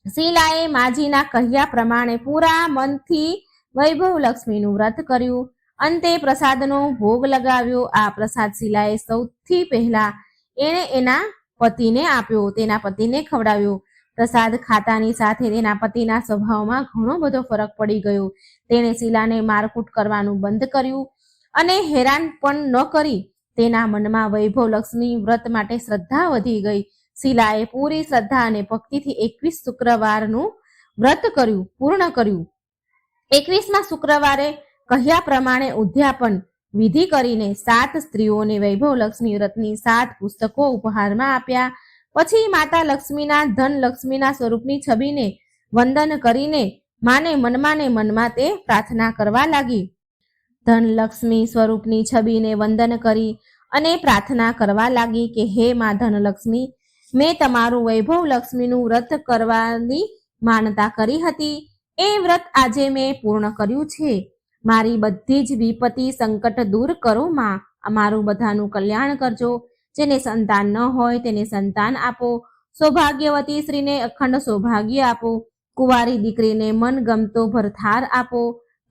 શીલાએ માજીના કહ્યા પ્રમાણે પૂરા મનથી વૈભવ લક્ષ્મીનું વ્રત કર્યું. અંતે પ્રસાદનો ભોગ લગાવ્યો. આ પ્રસાદ શીલાએ સૌથી પહેલા એણે એના પતિને આપ્યો, તેના પતિને ખવડાવ્યો. પ્રસાદ ખાતાની સાથે તેના પતિના સ્વભાવમાં ઘણો બધો ફરક પડી ગયો. તેણે શીલાને મારકૂટ કરવાનું બંધ કર્યું અને હેરાન પણ ન કરી. તેના મનમાં વૈભવ લક્ષ્મી વ્રત માટે શ્રદ્ધા વધી ગઈ. શીલાએ પૂરી શ્રદ્ધા અને ભક્તિથી 21 શુક્રવારનું વ્રત પૂર્ણ કર્યું. 21મા શુક્રવારે કહ્યા પ્રમાણે ઉદ્યાપન વિધિ કરીને 7 સ્ત્રીઓને વૈભવ લક્ષ્મી વ્રતની 7 પુસ્તકો ઉપહારમાં આપ્યા. પછી માતા લક્ષ્મીના ધન લક્ષ્મીના સ્વરૂપની છબીને વંદન કરીને માને મનમાં તે પ્રાર્થના કરવા લાગી. ધન લક્ષ્મી સ્વરૂપની છબીને વંદન કરી અને પ્રાર્થના કરવા લાગી કે હે મા ધનલક્ષ્મી, મેં તમારું વૈભવ લક્ષ્મીનું વ્રત કરવાની માનતા કરી હતી. એ વ્રત આજે મેં પૂર્ણ કર્યું છે. મારી બધી જ વિપત્તિ સંકટ દૂર કરો માં. અમારું બધાનું કલ્યાણ કરજો. જેને સંતાન ન હોય તેને સંતાન આપો. સૌભાગ્યવતી સ્ત્રીને અખંડ સૌભાગ્ય આપો. કુંવારી દીકરીને મન ગમતો ભરથાર આપો.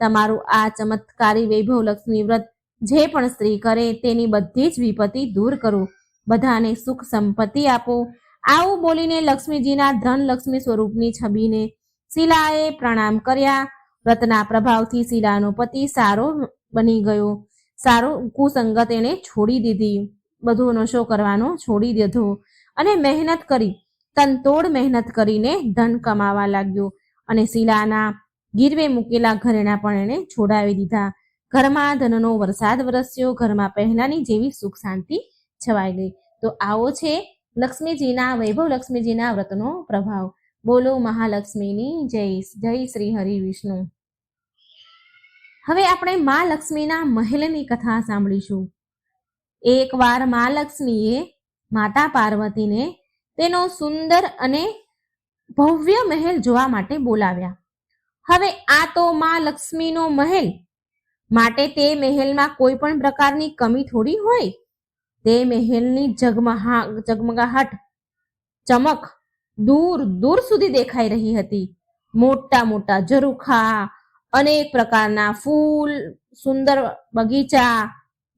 તમારું આ ચમત્કારી વૈભવ લક્ષ્મી વ્રત જે પણ સ્ત્રી કરે તેની બધી જ વિપત્તિ દૂર કરો. બધાને સુખ સંપત્તિ આપો. આવું બોલીને લક્ષ્મીજીના ધન લક્ષ્મી સ્વરૂપની છબીને શીલાએ પ્રણામ કર્યા. વ્રતના પ્રભાવથી શીલાનો પતિ સારો બની ગયો. સારો કુસંગત એને છોડી દીધી. બધો નશો કરવાનો છોડી દીધો અને મહેનત કરી, તનતોડ મહેનત કરીને ધન કમાવા લાગ્યો અને શીલાના ગીરવે મૂકેલા ઘરેણા પણ એણે છોડાવી દીધા. ઘરમાં ધનનો વરસાદ વરસ્યો. ઘરમાં પહેલાની જેવી સુખ શાંતિ છવાઈ ગઈ. તો આવો છે લક્ષ્મીજીના વૈભવ લક્ષ્મીજીના વ્રતનો પ્રભાવ. બોલો મહાલક્ષ્મીની જય. જય શ્રી હરિ વિષ્ણુ. હવે આપણે મા લક્ષ્મીના મહેલની કથા સાંભળીશું. એકવાર મા લક્ષ્મીએ માતા પાર્વતીને તેનો સુંદર અને ભવ્ય મહેલ જોવા માટે બોલાવ્યા. હવે આ તો મા લક્ષ્મીનો મહેલ, માટે તે મહેલમાં કોઈ પણ પ્રકારની કમી થોડી હોય. તે મહેલની ઝગમગાહટ, ચમક દૂર દૂર સુધી દેખાઈ રહી હતી. મોટા મોટા ઝરૂખા, અનેક પ્રકારના ફૂલ, સુંદર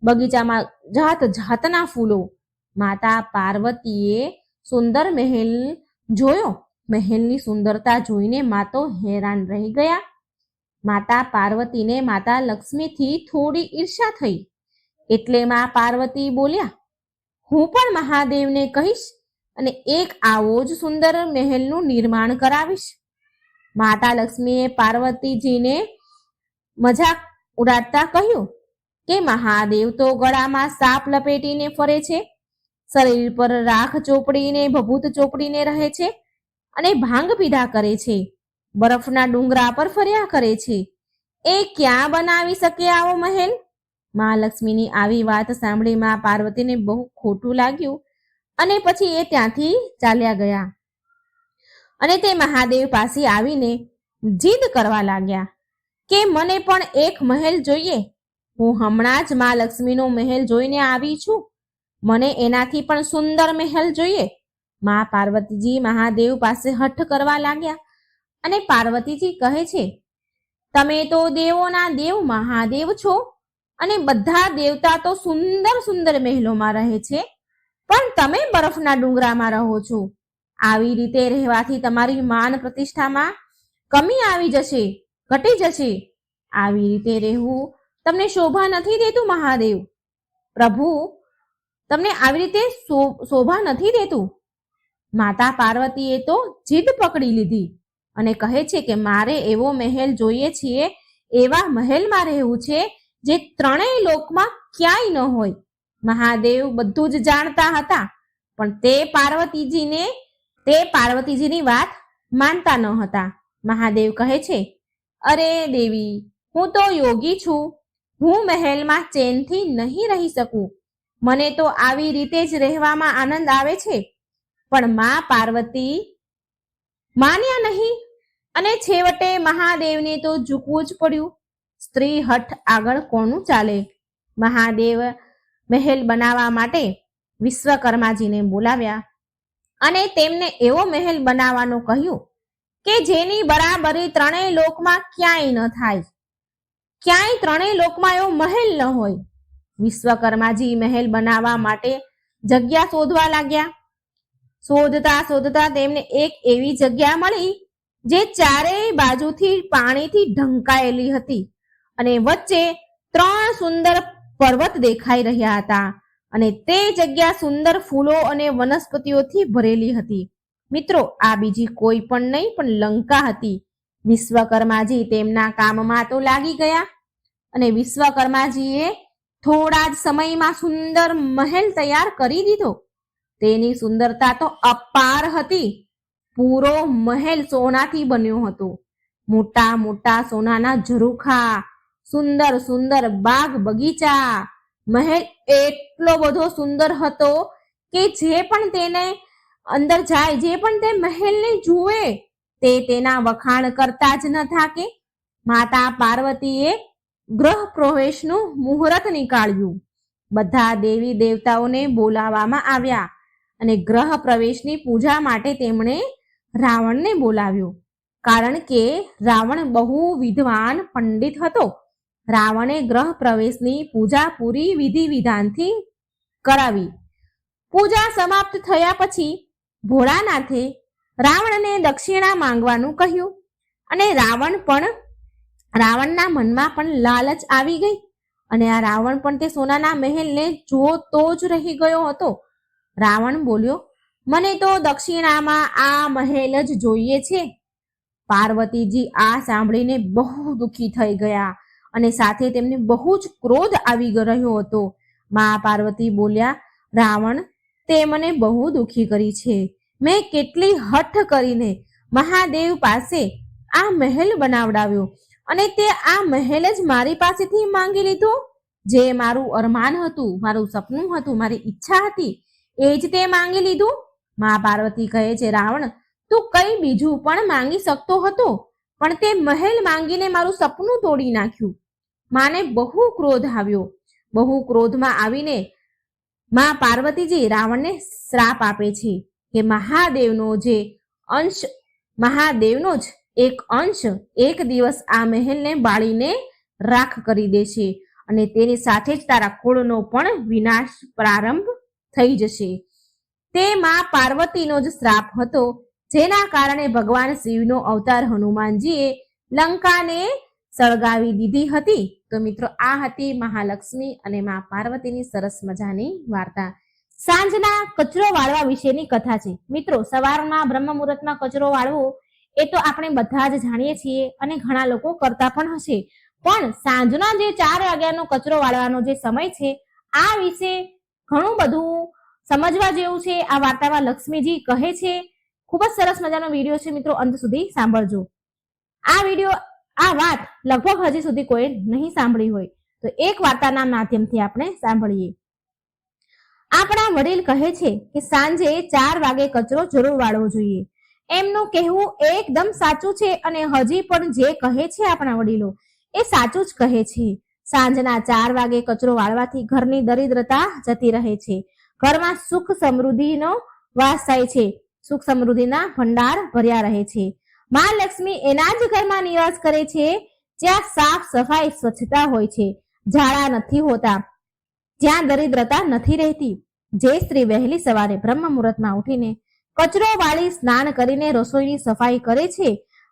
બગીચામાં જાત જાતના ફૂલો. માતા પાર્વતીએ સુંદર મહેલ જોયો. મહેલની સુંદરતા જોઈને મા તો હેરાન રહી ગયા. માતા પાર્વતીને માતા લક્ષ્મીથી થોડી ઈર્ષ્યા થઈ એટલે માં પાર્વતી બોલ્યા, હું પણ મહાદેવને કહીશ અને એક આવો જ સુંદર મહેલનું નિર્માણ કરાવીશ. માતા લક્ષ્મીએ પાર્વતીજીને મજાક ઉડાડતા કહ્યું કે મહાદેવ તો ગળામાં સાપ લપેટીને ફરે છે, શરીર પર રાખ ચોપડીને ભભૂત ચોપડીને રહે છે અને ભાંગ પીધા કરે છે, બરફના ડુંગરા પર ફર્યા કરે છે. એ ક્યાં બનાવી શકે આવો મહેલ? મા લક્ષ્મીની આવી વાત સાંભળી મા પાર્વતીને બહુ ખોટું લાગ્યું અને પછી એ ત્યાંથી ચાલ્યા ગયા અને તે મહાદેવ પાસે આવીને જીદ કરવા લાગ્યા કે મને પણ એક મહેલ જોઈએ. હું હમણાં જ મા લક્ષ્મીનો મહેલ જોઈને આવી છું, મને એનાથી પણ સુંદર મહેલ જોઈએ. મા પાર્વતીજી મહાદેવ પાસે હઠ કરવા લાગ્યા અને પાર્વતીજી કહે છે, તમે તો દેવોના દેવ મહાદેવ છો અને બધા દેવતા તો સુંદર સુંદર મહેલોમાં રહે છે, પણ તમે બરફના ડુંગરામાં રહો છો. આવી રીતે રહેવાથી તમારી માન પ્રતિષ્ઠામાં કમી આવી જશે, ઘટી જશે. આવી રીતે રહેવું તમને શોભા નથી દેતું મહાદેવ. પ્રભુ તમને આવી રીતે શોભા નથી દેતું. માતા પાર્વતીએ તો જીદ પકડી લીધી અને કહે છે કે મારે એવો મહેલ જોઈએ છીએ, એવા મહેલમાં રહેવું છે જે ત્રણેય લોકમાં ક્યાંય ન હોય. મહાદેવ બધું જ જાણતા હતા, પણ તે પાર્વતીજીની વાત માનતા ન હતા. મહાદેવ કહે છે, અરે દેવી, હું તો યોગી છું, હું મહેલમાં ચેનથી નહીં રહી શકું. મને તો આવી રીતે જ રહેવામાં આનંદ આવે છે. પણ મા પાર્વતી માન્યા નહીં અને છેવટે મહાદેવને તો ઝૂકવું જ પડ્યું. સ્ત્રી હઠ આગળ કોનું ચાલે? મહાદેવ મહેલ બનાવવા માટે વિશ્વકર્માજીને બોલાવ્યા અને તેમને એવો મહેલ બનાવવાનું કહ્યું કે જેની બરાબરી ત્રણેય લોકમાં ક્યાંય ન થાય, ક્યાંય ત્રણેય લોકમાં એવો મહેલ ન હોય. વિશ્વકર્માજી મહેલ બનાવવા માટે જગ્યા શોધવા લાગ્યા. શોધતા તેમને એક એવી જગ્યા મળી જે ચારેય બાજુથી પાણીથી ઢંકાયેલી હતી અને વચ્ચે 3 સુંદર પર્વત દેખાઈ રહ્યા હતા અને તે જગ્યા સુંદર ફૂલો અને વનસ્પતિઓથી ભરેલી હતી. મિત્રો, આ બીજી કોઈ પણ નહીં પણ લંકા હતી. વિશ્વકર્માજી તેમના કામમાં તો લાગી ગયા અને વિશ્વકર્માજીએ થોડા જ સમયમાં સુંદર મહેલ તૈયાર કરી દીધો. તેની સુંદરતા તો અપાર હતી. પૂરો મહેલ સોનાથી બન્યો હતો. મોટા મોટા સોનાના ઝરૂખા, સુંદર સુંદર બાગ બગીચા. મહેલ એટલો બધો સુંદર હતો કે જે પણ તેને અંદર જાય, જે પણ તે મહેલને જુએ તે તેના વખાણ કરતા જ ન થાકે. માતા પાર્વતીએ ગૃહ પ્રવેશનું મુહૂર્ત નીકાળ્યું. બધા દેવી દેવતાઓને બોલાવવામાં આવ્યા અને ગ્રહ પ્રવેશની પૂજા માટે તેમણે રાવણને બોલાવ્યો. કારણ કે રાવણ બહુ વિદ્વાન પંડિત હતો. રાવણે ગ્રહ પ્રવેશની પૂજા પૂરી વિધિ વિધાનથી કરાવી. પૂજા સમાપ્ત થયા પછી ભોળાનાથે રાવણને દક્ષિણા માંગવાનું કહ્યું અને રાવણના મનમાં પણ લાલચ આવી ગઈ અને આ રાવણ પણ તે સોનાના મહેલને જોતો જ રહી ગયો હતો. રાવણ બોલ્યો, મને તો દક્ષિણામાં આ મહેલ જ જોઈએ છે. પાર્વતીજી આ સાંભળીને બહુ દુઃખી થઈ ગયા અને સાથે તેમને બહુ જ ક્રોધ આવી રહ્યો હતો. મા પાર્વતી બોલ્યા, રાવણ, તે મને બહુ દુઃખી કરી છે. મેં કેટલી હઠ કરીને મહાદેવ પાસે આ મહેલ બનાવડાવ્યો અને તે આ મહેલ જ મારી પાસેથી માંગી લીધો. જે મારું અરમાન હતું, મારું સપનું હતું, મારી ઈચ્છા હતી, એ જ તે માંગી લીધું. મા પાર્વતી કહે છે, રાવણ, તું કઈ બીજું પણ માંગી શકતો હતો, પણ તે મહેલ માંગીને મારું સપનું તોડી નાખ્યું. માને બહુ ક્રોધ આવ્યો. બહુ ક્રોધમાં આવીને મા પાર્વતીજી રાવણને શ્રાપ આપે છે કે મહાદેવનો જ એક અંશ એક દિવસ આ મહેલને બાળીને રાખ કરી દેશે અને તેની સાથે જ તારા કુળનો પણ વિનાશ પ્રારંભ થઈ જશે. તે મા પાર્વતીનો જ શ્રાપ હતો, જેના કારણે ભગવાન શિવનો અવતાર હનુમાનજીએ લંકાને સળગાવી દીધી હતી. તો મિત્રો આ હતી મહાલક્ષ્મી અને મા પાર્વતીની સરસ મજાની વાર્તા. સાંજના કચરો વાળવા વિશેની કથા છે. મિત્રો સવારમાં બ્રહ્મ મુહૂર્તમાં કચરો વાળવો એ તો આપણે બધા જ જાણીએ છીએ અને ઘણા લોકો કરતા પણ હશે. પણ સાંજના જે 4 વાગ્યાનો કચરો વાળવાનો જે સમય છે આ વિશે ઘણું બધું સમજવા જેવું છે. આ વાર્તામાં લક્ષ્મીજી કહે છે. ખૂબ જ સરસ મજાનો વિડીયો છે મિત્રો, અંત સુધી સાંભળજો. આ વાત લગભગ હજી સુધી કોઈ નહીં સાંભળી હોય તો એક વાર્તાના માધ્યમથી આપણે સાંભળીએ. આપણા વડીલ કહે છે કે સાંજે 4 વાગે કચરો જરૂર વાળવો જોઈએ. એમનું કહેવું એકદમ સાચું છે અને હજી પણ જે કહે છે આપણા વડીલો એ સાચું જ કહે છે. સાંજના 4 વાગે કચરો વાળવાથી ઘરની દરિદ્રતા જતી રહે છે. ઘરમાં સુખ સમૃદ્ધિનો વાસ થાય છે. સુખ સમૃદ્ધિના ભંડાર ભર્યા રહે છે. માં લક્ષ્મી એના જ ઘરમાં નિવાસ કરે છે જ્યાં સાફ સફાઈ સ્વચ્છતા હોય છે, ઝાડા નથી હોતા, જ્યાં દરિદ્રતા નથી રહેતી. જે સ્ત્રી વહેલી સવારે બ્રહ્મ મુહૂર્તમાં ઉઠીને કચરો વાળી સ્નાન કરીને રસોઈની સફાઈ કરે છે,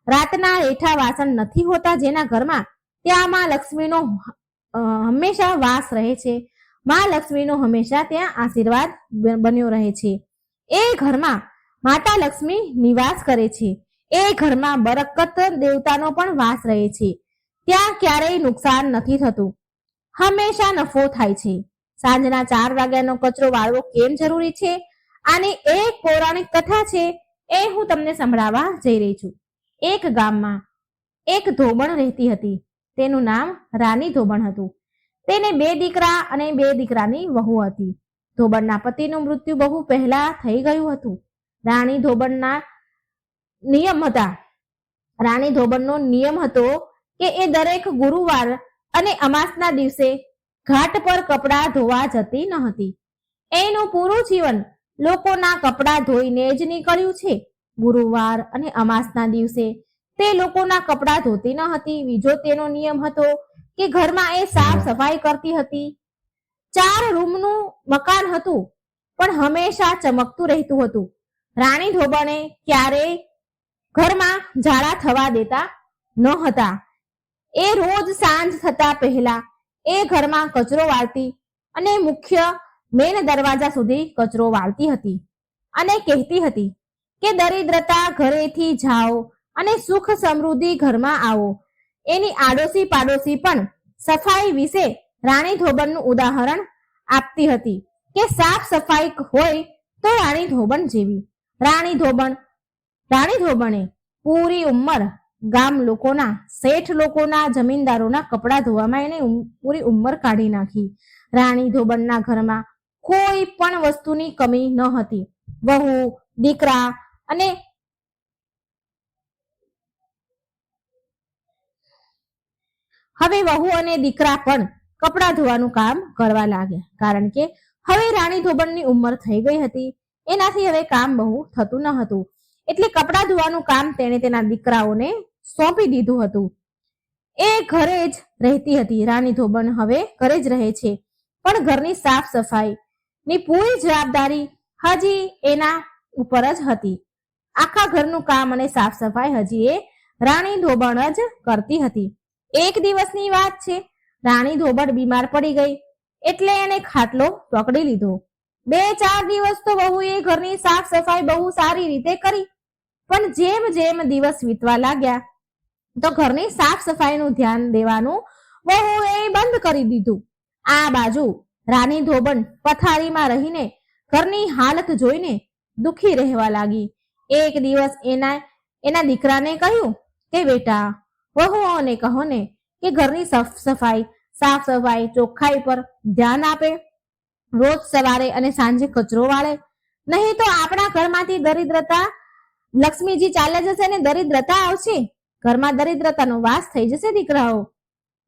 રાતના રેઠા વાસણ નથી હોતા જેના ઘરમાં, ત્યાં માં લક્ષ્મીનો હંમેશા વાસ રહે છે. માં લક્ષ્મીનો હંમેશા ત્યાં આશીર્વાદ બન્યો રહે છે. એ ઘરમાં માતા લક્ષ્મી નિવાસ કરે છે. એ ઘરમાં બરકત દેવતાનો પણ વાસ રહે છે. ત્યાં ક્યારેય નુકસાન નથી થતું, હંમેશા નફો થાય છે. સાંજના 4 વાગ્યાનો કચરો વાળવો કેમ જરૂરી છે આની એક પૌરાણિક કથા છે, એ હું તમને સંભળાવવા જઈ રહી છું. એક ગામમાં એક ધોબણ રહેતી હતી. તેનું નામ રાની ધોબણ હતું. તેને 2 દીકરા અને 2 દીકરાની વહુ હતી. ધોબણના પતિનું મૃત્યુ બહુ પહેલા થઈ ગયું હતું. રાણી ધોબણનો નિયમ હતો કે એ દરેક ગુરુવાર અને અમાસના દિવસે ઘાટ પર કપડાં ધોવા જતી ન હતી. એનું પૂરું જીવન લોકોના કપડાં ધોઈને જ નીકળ્યું છે. ગુરુવાર અને અમાસના દિવસે તે લોકોના કપડાં ધોતી ન હતી. બીજો તેનો નિયમ હતો કે ઘરમાં એ સાફ સફાઈ કરતી હતી. 4 રૂમનું મકાન હતું પણ હંમેશા ચમકતું રહેતું હતું. રાણી ધોબણે ક્યારેય ઘરમાં ઝાડા થવા દેતા ન હતા. એ રોજ સાંજ થતા પહેલા એ ઘરમાં કચરો વાળતી અને મુખ્ય મેન દરવાજા સુધી કચરો વાળતી હતી અને કહેતી હતી કે દરિદ્રતા ઘરેથી જાઓ અને સુખ સમૃદ્ધિ ઘરમાં આવો. એની આડોશી પાડોશી પણ સફાઈ વિશે રાણી ધોબણનું ઉદાહરણ આપતી હતી કે સાફ સફાઈ હોય તો રાણી ધોબણ જેવી. રાણી ધોબણે પૂરી ઉંમર ગામ લોકોના, શેઠ લોકોના, જમીનદારોના કપડા ધોવામાં એને પૂરી ઉંમર કાઢી નાખી. રાણી ધોબણના ઘરમાં કોઈ પણ વસ્તુની કમી ન હતી. વહુ, દીકરા અને હવે વહુ અને દીકરા પણ કપડા ધોવાનું કામ કરવા લાગ્યા, કારણ કે હવે રાણી ધોબણની ઉંમર થઈ ગઈ હતી. એનાથી હવે કામ બહુ થતું ન હતું. એટલે કપડા ધોવાનું કામ તેણે તેના દીકરાઓને સોંપી દીધું હતું. એ ઘરે જ રહેતી હતી. રાણી ધોબણ હવે ઘરે જ રહે છે, પણ ઘરની સાફ સફાઈ ની પૂરી જવાબદારી હજી એના ઉપર જ હતી. આખા ઘરનું કામ અને સાફ સફાઈ હજી એ રાણી ધોબણ જ કરતી હતી. એક દિવસની વાત છે, રાણી ધોબણ બીમાર પડી ગઈ એટલે એને ખાટલો પકડી લીધો. 2-4 દિવસ તો વહુએ ઘરની સાફ સફાઈ બહુ સારી રીતે કરી, પણ જેમ જેમ દિવસ વીતવા લાગ્યા તો ઘરની સાફ સફાઈનું ધ્યાન દેવાનું વહુએ બંધ કરી દીધું. આ બાજુ રાની ધોબણ પથારીમાં રહીને ઘરની હાલત જોઈને દુખી રહેવા લાગી. એક દિવસ એના દીકરાને કહ્યું કે બેટા, વહુઓને કહો ને કે ઘરની સાફ સફાઈ ચોખ્ખાઈ પર ધ્યાન આપે, રોજ સવારે અને સાંજે કચરો વાળે. નહીં તો આપણા ઘરમાંથી દરિદ્રતા, લક્ષ્મીજી ચાલે જશે ને દરિદ્રતા આવશે. ઘરમાં દરિદ્રતાનો વાસ થઈ જશે. દીકરાઓ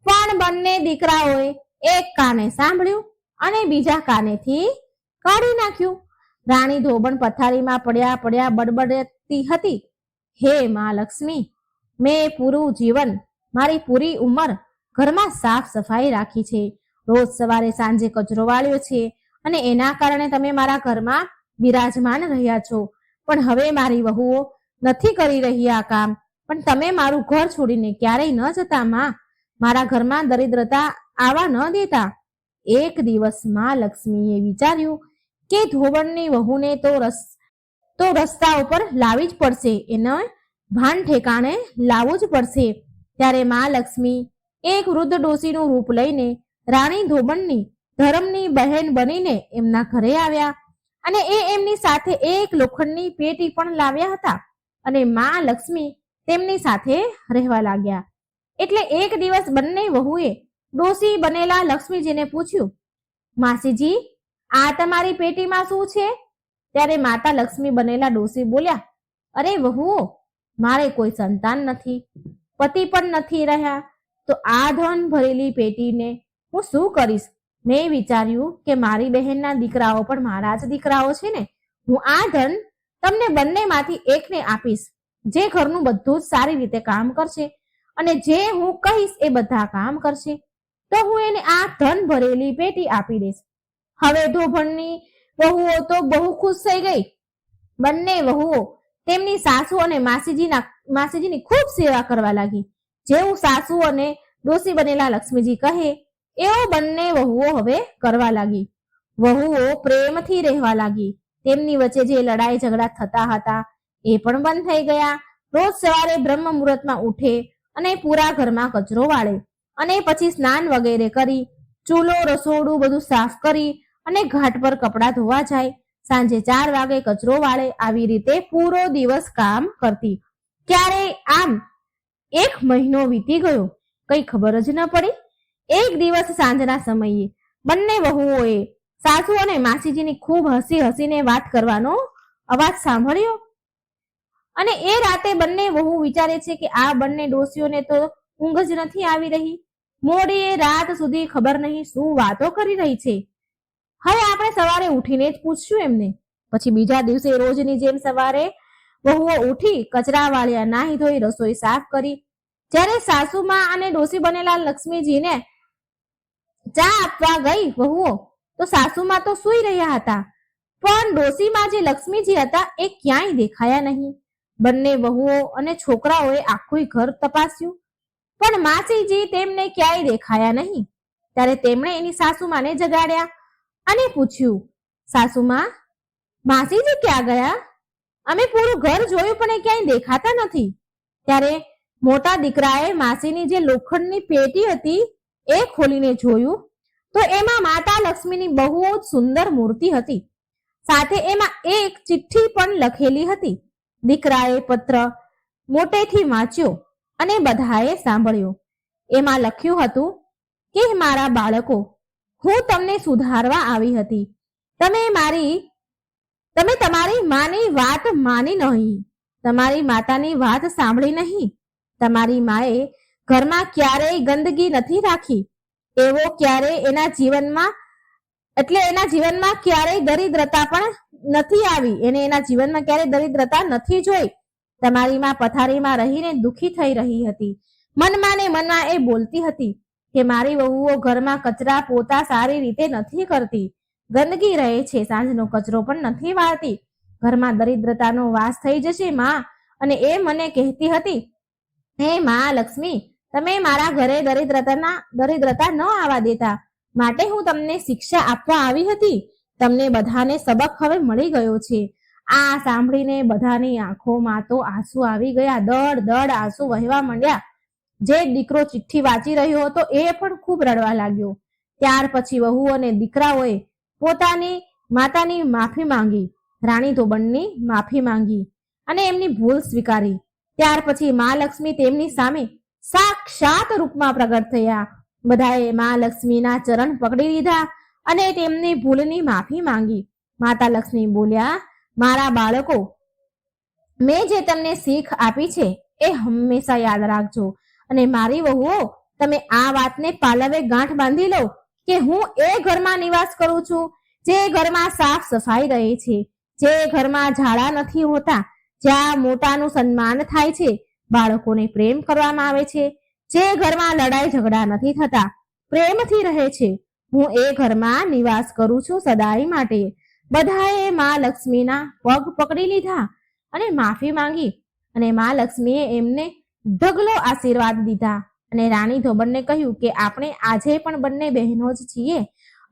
પણ બંને દીકરાઓએ એક કાને સાંભળ્યું અને બીજા કાનેથી કાઢી નાખ્યું. રાણી ધોબણ પથારીમાં પડ્યા બડબડતી હતી, હે માં લક્ષ્મી, મેં પૂરું જીવન, મારી પૂરી ઉંમર ઘરમાં સાફ સફાઈ રાખી છે, રોજ સવારે સાંજે કચરો વાળ્યો છે અને એના કારણે તમે મારા ઘરમાં બિરાજમાન રહ્યા છો. પણ હવે મારી વહુઓ નથી કરી રહી આ કામ, પણ તમે મારું ઘર છોડીને ક્યારેય ન જતા માં. મારા ઘરમાં દરિદ્રતા આવવા ન દેતા. એક દિવસ માં લક્ષ્મીએ વિચાર્યું કે ધોબણની વહુને તો રસ્તા ઉપર લાવી જ પડશે, એને ભાન ઠેકાણે લાવવું જ પડશે. ત્યારે માં લક્ષ્મી એક વૃદ્ધ ડોશીનું રૂપ લઈને રાણી ધોબણની ધર્મની બહેન બનીને એમના ઘરે આવ્યા અને એમની સાથે એક લોખંડની પેટી પણ લાવ્યા હતા અને માં લક્ષ્મી તેમની સાથે રહેવા લાગ્યા. એટલે એક દિવસ બંને વહુએ ડોશી બનેલા લક્ષ્મીજીને પૂછ્યું, માસીજી, આ તમારી પેટીમાં શું છે? ત્યારે માતા લક્ષ્મી બનેલા ડોશી બોલ્યા, અરે વહુઓ, મારે કોઈ સંતાન નથી, પતિ પણ નથી રહ્યા, તો આ ધન ભરેલી પેટીને હું શું કરીશ? મેં વિચાર્યું કે મારી બહેનના દીકરાઓ પણ મારા જ દીકરાઓ છે ને, હું આ ધન તમને બંનેમાંથી એકને આપીશ, જે ઘરનું બધું જ સારી રીતે કામ કરશે અને જે હું કહીશ એ બધા કામ કરશે, તો હું એને આ ધન ભરેલી પેટી આપી દઈશ. હવે ધોબણની વહુઓ તો બહુ ખુશ થઈ ગઈ. બંને વહુઓ તેમની સાસુ અને માસીજીની ખૂબ સેવા કરવા લાગી. જેવું સાસુ અને ડોશી બનેલા લક્ષ્મીજી કહે એવો બંને વહુઓ હવે કરવા લાગી. વહુઓ પ્રેમથી રહેવા લાગી. તેમની વચ્ચે જે લડાઈ ઝઘડા થતા હતા એ પણ બંધ થઈ ગયા. રોજ સવારે બ્રહ્મ મુહૂર્તમાં ઉઠે અને પૂરા ઘરમાં કચરો વાળે અને પછી સ્નાન વગેરે કરી ચૂલો રસોડું બધું સાફ કરી અને ઘાટ પર કપડાં ધોવા જાય. સાંજે 4 વાગે કચરો વાળે. આવી રીતે પૂરો દિવસ કામ કરતી. ક્યારે આમ 1 મહિનો વીતી ગયો, કઈ ખબર જ ન પડી. એક દિવસ સાંજના સમયે બંને વહુઓએ સાસુ અને માસીજીની ખૂબ હસીને વાત કરવાનો અવાજ સાંભળ્યો અને એ રાતે બંને વહુ વિચારે છે કે આ બંને ડોશીઓને તો ઊંઘ જ નથી આવી રહી. મોડી રાત સુધી ખબર નહીં શું વાતો કરી રહી છે. હવે આપણે સવારે ઉઠીને જ પૂછશું એમને. પછી બીજા દિવસે રોજની જેમ સવારે વહુઓ ઉઠી કચરા વાળ્યા, નાહી ધોઈ રસોઈ સાફ કરી. જ્યારે સાસુમાં અને ડોશી બનેલા લક્ષ્મીજીને ચા આપવા ગઈ વહુઓ, તો સાસુમાં તો સૂઈ રહ્યા હતા, પણ ડોશીમાં જે લક્ષ્મીજી હતા એ ક્યાંય દેખાયા નહીં. બંને વહુઓ અને છોકરાઓએ આખું ઘર તપાસ્યું, પણ માસીજી તેમને ક્યાંય દેખાયા નહીં. ત્યારે તેમણે એની સાસુમાને જગાડ્યા અને પૂછ્યું, સાસુમા, માસીજી ક્યાં ગયા? અમે પૂરું ઘર જોયું પણ એ ક્યાંય દેખાતા નથી. ત્યારે મોટા દીકરાએ માસીની જે લોખંડની પેટી હતી એ ખોલીને જોયું તો એમાં માતા લક્ષ્મીની બહુ જ સુંદર મૂર્તિ હતી. સાથે એમાં એક ચિઠ્ઠી પણ લખેલી હતી. દીકરાએ પત્ર મોટેથી વાંચ્યો અને બધાએ સાંભળ્યો. એમાં લખ્યું હતું કે મારા બાળકો, હું તમને સુધારવા આવી હતી. તમે તમારી માની વાત માની નહીં, તમારી માતાની વાત સાંભળી નહીં. તમારી માએ ઘરમાં ક્યારેય ગંદકી નથી રાખી, એવો ક્યારેય એના જીવનમાં ક્યારેય દરિદ્રતા પણ નથી આવી. એના જીવનમાં ક્યારેય દરિદ્રતા નથી જોઈ. તમારી માં પથારીમાં રહીને દુખી થઈ રહી હતી. મનમાં ને મનમાં એ બોલતી હતી કે મારી વહુઓ ઘરમાં કચરા પોતા સારી રીતે નથી કરતી, ગંદકી રહે છે, સાંજનો કચરો પણ નથી વાળતી. ઘરમાં દરિદ્રતાનો વાસ થઈ જશે માં. અને એ મને કહેતી હતી, હે માં લક્ષ્મી, તમે મારા ઘરે દરિદ્રતા ન આવવા દેતા, માટે હું તમને શિક્ષા આપવા આવી હતી. તમને બધાને સબક હવે મળી ગયો છે. આ સાંભળીને બધાની આંખોમાં તો આંસુ આવી ગયા. દડ આંસુ વહેવા માંડ્યા. જે દીકરો ચિઠ્ઠી વાંચી રહ્યો હતો એ પણ ખૂબ રડવા લાગ્યો. ત્યાર પછી વહુ અને દીકરાઓએ પોતાની માતાની માફી માંગી, રાણી ધોબણની માફી માંગી અને એમની ભૂલ સ્વીકારી. ત્યાર પછી મા લક્ષ્મી તેમની સામે સાક્ષાત રૂપમાં પ્રગટ થયા. બધાએ મા લક્ષ્મીના ચરણ પકડી લીધા અને તેમની ભૂલની માફી માંગી. માતા લક્ષ્મી બોલ્યા, મારા બાળકો, મેં જે તમને શીખ આપી છે એ હંમેશા યાદ રાખજો અને મારી વહુઓ, તમે આ વાતને પાલવે ગાંઠ બાંધી લો કે હું એ ઘરમાં નિવાસ કરું છું જે ઘરમાં સાફ સફાઈ રહે છે, જે ઘરમાં ઝાડા નથી હોતા, જ્યાં મોટાનું સન્માન થાય છે, બાળકોને પ્રેમ કરવામાં આવે છે, જે ઘરમાં લડાઈ ઝઘડા નથી થતા, પ્રેમથી રહે છે. હું એ ઘરમાં નિવાસ કરું છું સદાય માટે. બધાએ મા લક્ષ્મીના પગ પકડી લીધા અને માફી માંગી અને મા લક્ષ્મીએ એમને ઢગલો આશીર્વાદ દીધા અને રાણી ધોબણને કહ્યું કે આપણે આજે પણ બંને બહેનો જ છીએ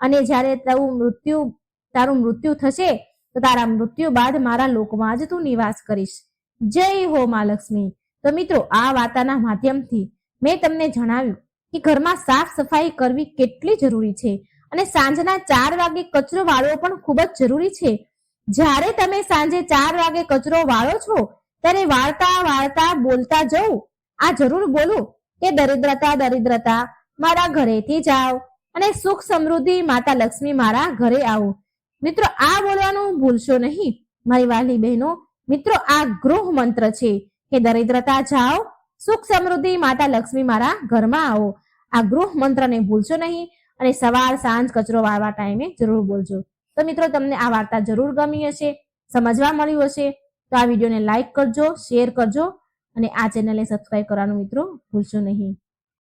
અને જ્યારે તારું મૃત્યુ થશે તો તારા મૃત્યુ બાદ મારા લોકમાં જ તું નિવાસ કરીશ. જય હો મા લક્ષ્મી. તો મિત્રો, આ વાર્તાના માધ્યમથી મેં તમને જણાવ્યું કે ઘરમાં સાફ સફાઈ કરવી કેટલી જરૂરી છે અને સાંજના 4 વાગે કચરો વાળવો પણ ખૂબ જ જરૂરી છે. જ્યારે તમે સાંજે 4 વાગે કચરો વાળો છો ત્યારે વાળતા વાળતા બોલતા જવું. આ જરૂર બોલો કે દરિદ્રતા દરિદ્રતા મારા ઘરેથી જાઓ અને સુખ સમૃદ્ધિ માતા લક્ષ્મી મારા ઘરે આવો. મિત્રો, આ બોલવાનું ભૂલશો નહીં મારી વાલી બહેનો. મિત્રો, આ ગૃહ મંત્ર છે કે દરિદ્રતા જાઓ, સુખ સમૃદ્ધિ માતા લક્ષ્મી મારા ઘરમાં આવો. આ ગૃહ મંત્રને ભૂલશો નહીં અને સવાર સાંજ કચરો વાળવા ટાઈમે જરૂર બોલજો. તો મિત્રો, તમને આ વાર્તા જરૂર ગમી હશે, સમજવા મળ્યું હશે. તો આ વિડીયોને લાઈક કરજો, શેર કરજો અને આ ચેનલને સબસ્ક્રાઇબ કરવાનું મિત્રો ભૂલશો નહીં.